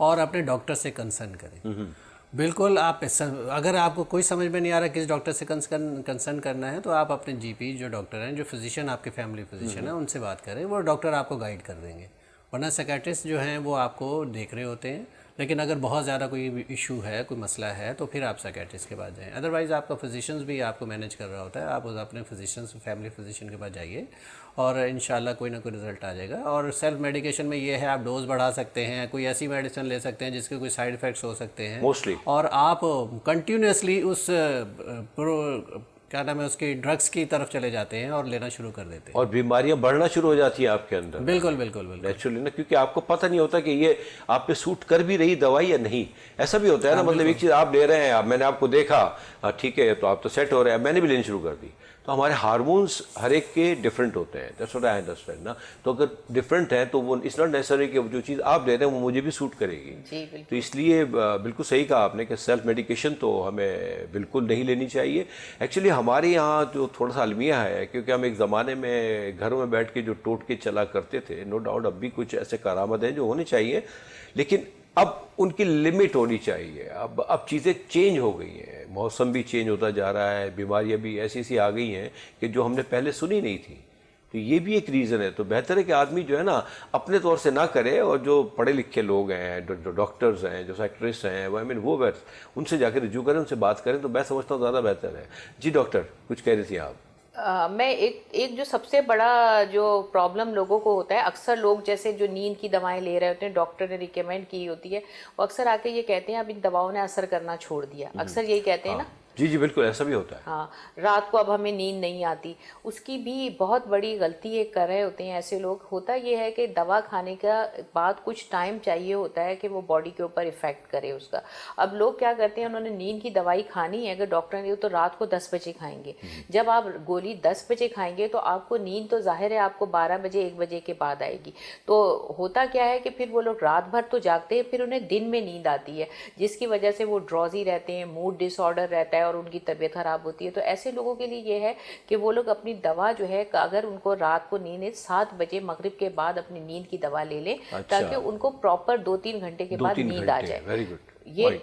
और अपने डॉक्टर से कंसर्न करें। बिल्कुल, आप अगर आपको कोई समझ में नहीं आ रहा किस डॉक्टर से कंसर्न करना है, तो आप अपने जीपी जो डॉक्टर हैं, जो फिजिशियन आपके फैमिली फिजिशियन हैं, उनसे बात करें, वो डॉक्टर आपको गाइड कर देंगे। वरना साइकियाट्रिस्ट जो हैं वो आपको देख रहे होते हैं, लेकिन अगर बहुत ज़्यादा कोई इशू है, कोई मसला है, तो फिर आप साइकियाट्रिस्ट के पास जाएं। अदरवाइज़ आपका फिजिशियंस भी आपको मैनेज कर रहा होता है, आप अपने फिजिशियंस, फैमिली फिजिशियन के पास जाइए और इंशाल्लाह कोई ना कोई रिजल्ट आ जाएगा। और सेल्फ मेडिकेशन में ये है, आप डोज बढ़ा सकते हैं, कोई ऐसी मेडिसिन ले सकते हैं जिसके कोई साइड इफ़ेक्ट्स हो सकते हैं मोस्टली, और आप कंटिन्यूसली उस क्या नाम है उसकी ड्रग्स की तरफ चले जाते हैं और लेना शुरू कर देते हैं, और बीमारियां बढ़ना शुरू हो जाती हैं आपके अंदर। बिल्कुल बिल्कुल बिल्कुल नेचुरली ना, क्योंकि आपको पता नहीं होता कि ये आप पे सूट कर भी रही दवाई या नहीं। ऐसा भी होता है ना, मतलब एक चीज़ आप ले रहे हैं, मैंने आपको देखा ठीक है तो आप तो सेट हो रहे हैं, मैंने भी लेनी शुरू कर दी। तो हमारे हार्मोन्स हर एक के डिफरेंट होते हैं, दैट्स व्हाट आई अंडरस्टैंड ना। तो अगर डिफरेंट है तो वो इट्स नॉट नेसेसरी कि जो चीज़ आप ले रहे हैं वो मुझे भी सूट करेगी। तो इसलिए बिल्कुल सही कहा आपने कि सेल्फ मेडिकेशन तो हमें बिल्कुल नहीं लेनी चाहिए। एक्चुअली हमारे यहाँ जो थोड़ा सा अलमिया है, क्योंकि हम एक ज़माने में घरों में बैठ के जो टोटके चला करते थे, नो डाउट अब भी कुछ ऐसे करामत हैं जो होने चाहिए, लेकिन अब उनकी लिमिट होनी चाहिए। अब चीज़ें चेंज हो गई हैं, मौसम भी चेंज होता जा रहा है, बीमारियां भी ऐसी ऐसी आ गई हैं कि जो हमने पहले सुनी नहीं थी। तो ये भी एक रीज़न है। तो बेहतर है कि आदमी जो है ना अपने तौर से ना करे, और जो पढ़े लिखे लोग हैं, जो डॉक्टर्स हैं, जो साइकियाट्रिस्ट हैं, वो वो उनसे जाकर रिज्यू करें, उनसे बात करें, तो मैं समझता हूँ ज़्यादा बेहतर है। जी डॉक्टर, कुछ कह रही थी आप? मैं एक जो सबसे बड़ा जो प्रॉब्लम लोगों को होता है, अक्सर लोग जैसे जो नींद की दवाएं ले रहे होते हैं, डॉक्टर ने रिकमेंड की होती है, वो अक्सर आके ये कहते हैं अब इन दवाओं ने असर करना छोड़ दिया, अक्सर यही कहते हैं ना। जी जी बिल्कुल, ऐसा भी होता है। हाँ, रात को अब हमें नींद नहीं आती, उसकी भी बहुत बड़ी गलती ये कर रहे होते हैं ऐसे लोग। होता ये है कि दवा खाने का बाद कुछ टाइम चाहिए होता है कि वो बॉडी के ऊपर इफेक्ट करे उसका। अब लोग क्या करते हैं, उन्होंने नींद की दवाई खानी है, अगर डॉक्टर ने तो रात को 10 बजे खाएंगे। जब आप गोली 10 बजे खाएंगे तो आपको नींद तो जाहिर है आपको 12 बजे 1 बजे के बाद आएगी। तो होता क्या है कि फिर वो लोग रात भर तो जागते हैं, फिर उन्हें दिन में नींद आती है, जिसकी वजह से वो ड्रॉजी रहते हैं, मूड डिसऑर्डर रहता है और उनकी तबीयत खराब होती है। तो ऐसे लोगों के लिए ये है कि वो लोग अपनी दवा जो है, अगर उनको रात को नींद 7 बजे मगरिब के बाद अपनी नींद की दवा ले लें, ताकि उनको प्रॉपर 2-3 घंटे के बाद नींद आ जाए। Very good.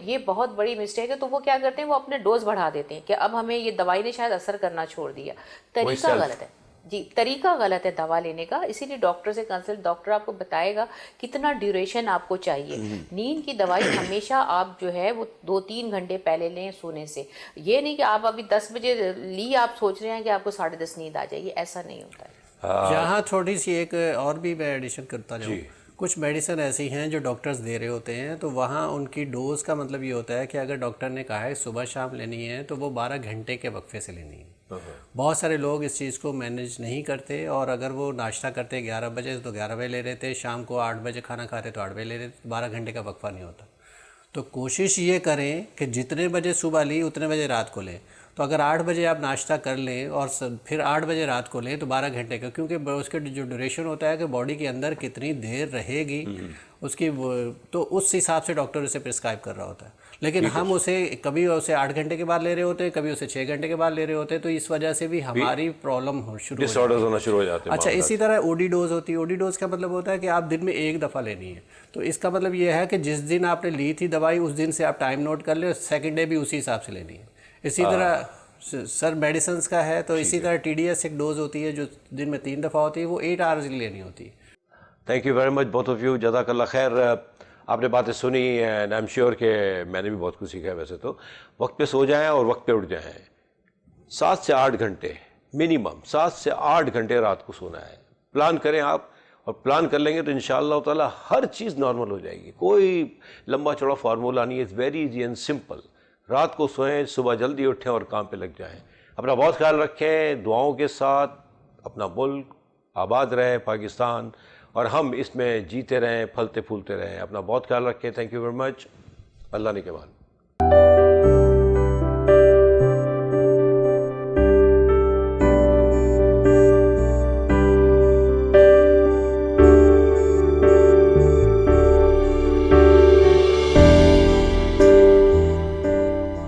ये बहुत बड़ी मिस्टेक है। तो वो क्या करते हैं, वो अपने डोज बढ़ा देते हैं कि अब हमें ये दवाई ने शायद असर करना छोड़ दिया। तरीका गलत है जी, तरीका गलत है दवा लेने का। इसीलिए डॉक्टर से कंसल्ट, डॉक्टर आपको बताएगा कितना ड्यूरेशन आपको चाहिए। नींद की दवाई हमेशा आप जो है वो 2-3 घंटे पहले लें सोने से। ये नहीं कि आप अभी 10 बजे ली, आप सोच रहे हैं कि आपको 10:30 नींद आ जाएगी, ऐसा नहीं होता है। यहाँ थोड़ी सी एक और भी मैं एडिशन करता जाऊँ। कुछ मेडिसिन ऐसी हैं जो डॉक्टर्स दे रहे होते हैं, तो वहाँ उनकी डोज का मतलब ये होता है कि अगर डॉक्टर ने कहा है सुबह शाम लेनी है तो वो 12 घंटे के वक्फे से लेनी है। बहुत सारे लोग इस चीज़ को मैनेज नहीं करते, और अगर वो नाश्ता करते 11 बजे तो 11 बजे ले रहे थे, शाम को 8 बजे खाना खाते तो 8 बजे ले रहे थे, 12 घंटे का वक्फा नहीं होता। तो कोशिश ये करें कि जितने बजे सुबह ली उतने बजे रात को लें। तो अगर 8 बजे आप नाश्ता कर लें और फिर 8 बजे रात को लें तो 12 घंटे का, क्योंकि उसके जो ड्यूरेशन होता है कि बॉडी के अंदर कितनी देर रहेगी उसकी तो उस हिसाब से डॉक्टर उसे प्रिस्क्राइब कर रहा होता है। लेकिन हम उसे कभी उसे 8 घंटे के बाद ले रहे होते हैं, कभी उसे 6 घंटे के बाद ले रहे होते हैं, तो इस वजह से भी हमारी प्रॉब्लम शुरू डिसऑर्डर्स होना शुरू हो जाते हैं। अच्छा, इसी तरह ओडी डोज होती है। ओडी डोज का मतलब होता है कि आप दिन में एक दफ़ा लेनी है। तो इसका मतलब ये है कि जिस दिन आपने ली थी दवाई उस दिन से आप टाइम नोट कर ले, सेकंड डे भी उसी हिसाब से लेनी है। इसी तरह सर मेडिसिन का है तो इसी तरह TDS एक डोज होती है जो दिन में 3 दफ़ा होती है, वो 8 आवर्स की लेनी होती है। Thank you very much both of you, जज़ाकल्लाह खैर। आपने बातें सुनी एंड आई एम श्योर कि मैंने भी बहुत कुछ सीखा है। वैसे तो वक्त पे सो जाएं और वक्त पे उठ जाएं। 7 से 8 घंटे मिनिमम, 7 से 8 घंटे रात को सोना है। प्लान करें आप, और प्लान कर लेंगे तो इंशाअल्लाह ताला हर चीज़ नॉर्मल हो जाएगी। कोई लंबा चौड़ा फार्मूला नहीं है, it's very easy and simple. रात को सोएं, सुबह जल्दी उठें और काम पे लग जाएं। अपना बहुत ख्याल रखें दुआओं के साथ। अपना मुल्क आबाद रहे पाकिस्तान, और हम इसमें जीते रहें, फलते फूलते रहें। अपना बहुत ख्याल रखें। Thank you very much. Allah ने के मान।